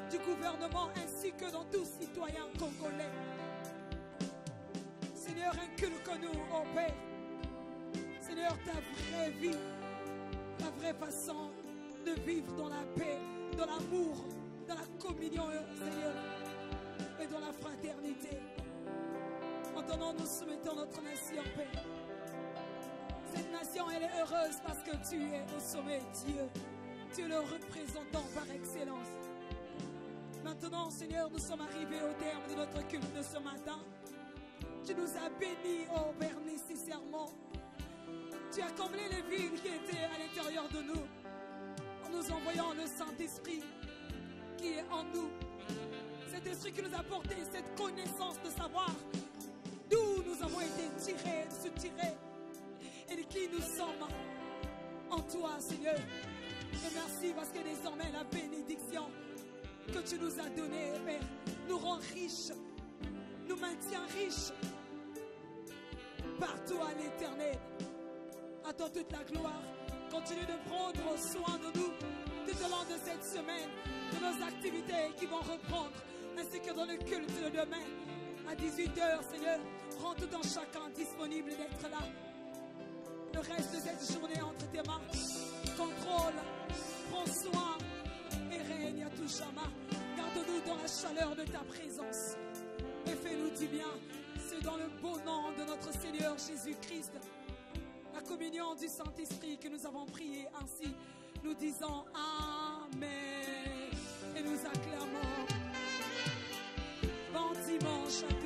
du gouvernement ainsi que dans tout citoyen congolais. Seigneur, inculque-nous, oh Père, Seigneur, ta vraie vie, ta vraie façon de vivre dans la paix, dans l'amour, dans la communion, Seigneur, et dans la fraternité. Maintenant, nous soumettons notre nation, Père. Cette nation, elle est heureuse parce que tu es au sommet, Dieu. Tu es le représentant par excellence. Maintenant, Seigneur, nous sommes arrivés au terme de notre culte de ce matin. Tu nous as bénis, oh Père, nécessairement. Tu as comblé les vides qui étaient à l'intérieur de nous, en nous envoyant le Saint-Esprit qui est en nous. Cet esprit qui nous a apporté cette connaissance de savoir d'où nous avons été tirés, soutirés, et de qui nous sommes en toi, Seigneur. Et merci parce que désormais la bénédiction que tu nous as donnée, Père, nous rend riches, nous maintient riches par toi, l'Éternel. À toi toute la gloire. Continue de prendre soin de nous tout au long de cette semaine, de nos activités qui vont reprendre, ainsi que dans le culte de demain à 18h, Seigneur. Rends tout en chacun disponible d'être là. Le reste de cette journée entre tes mains. Contrôle, prends soin et règne à tout jamais. Garde-nous dans la chaleur de ta présence et fais-nous du bien. C'est dans le beau nom de notre Seigneur Jésus-Christ, la communion du Saint-Esprit, que nous avons prié ainsi. Nous disons Amen et nous acclamons. Bon dimanche à tous.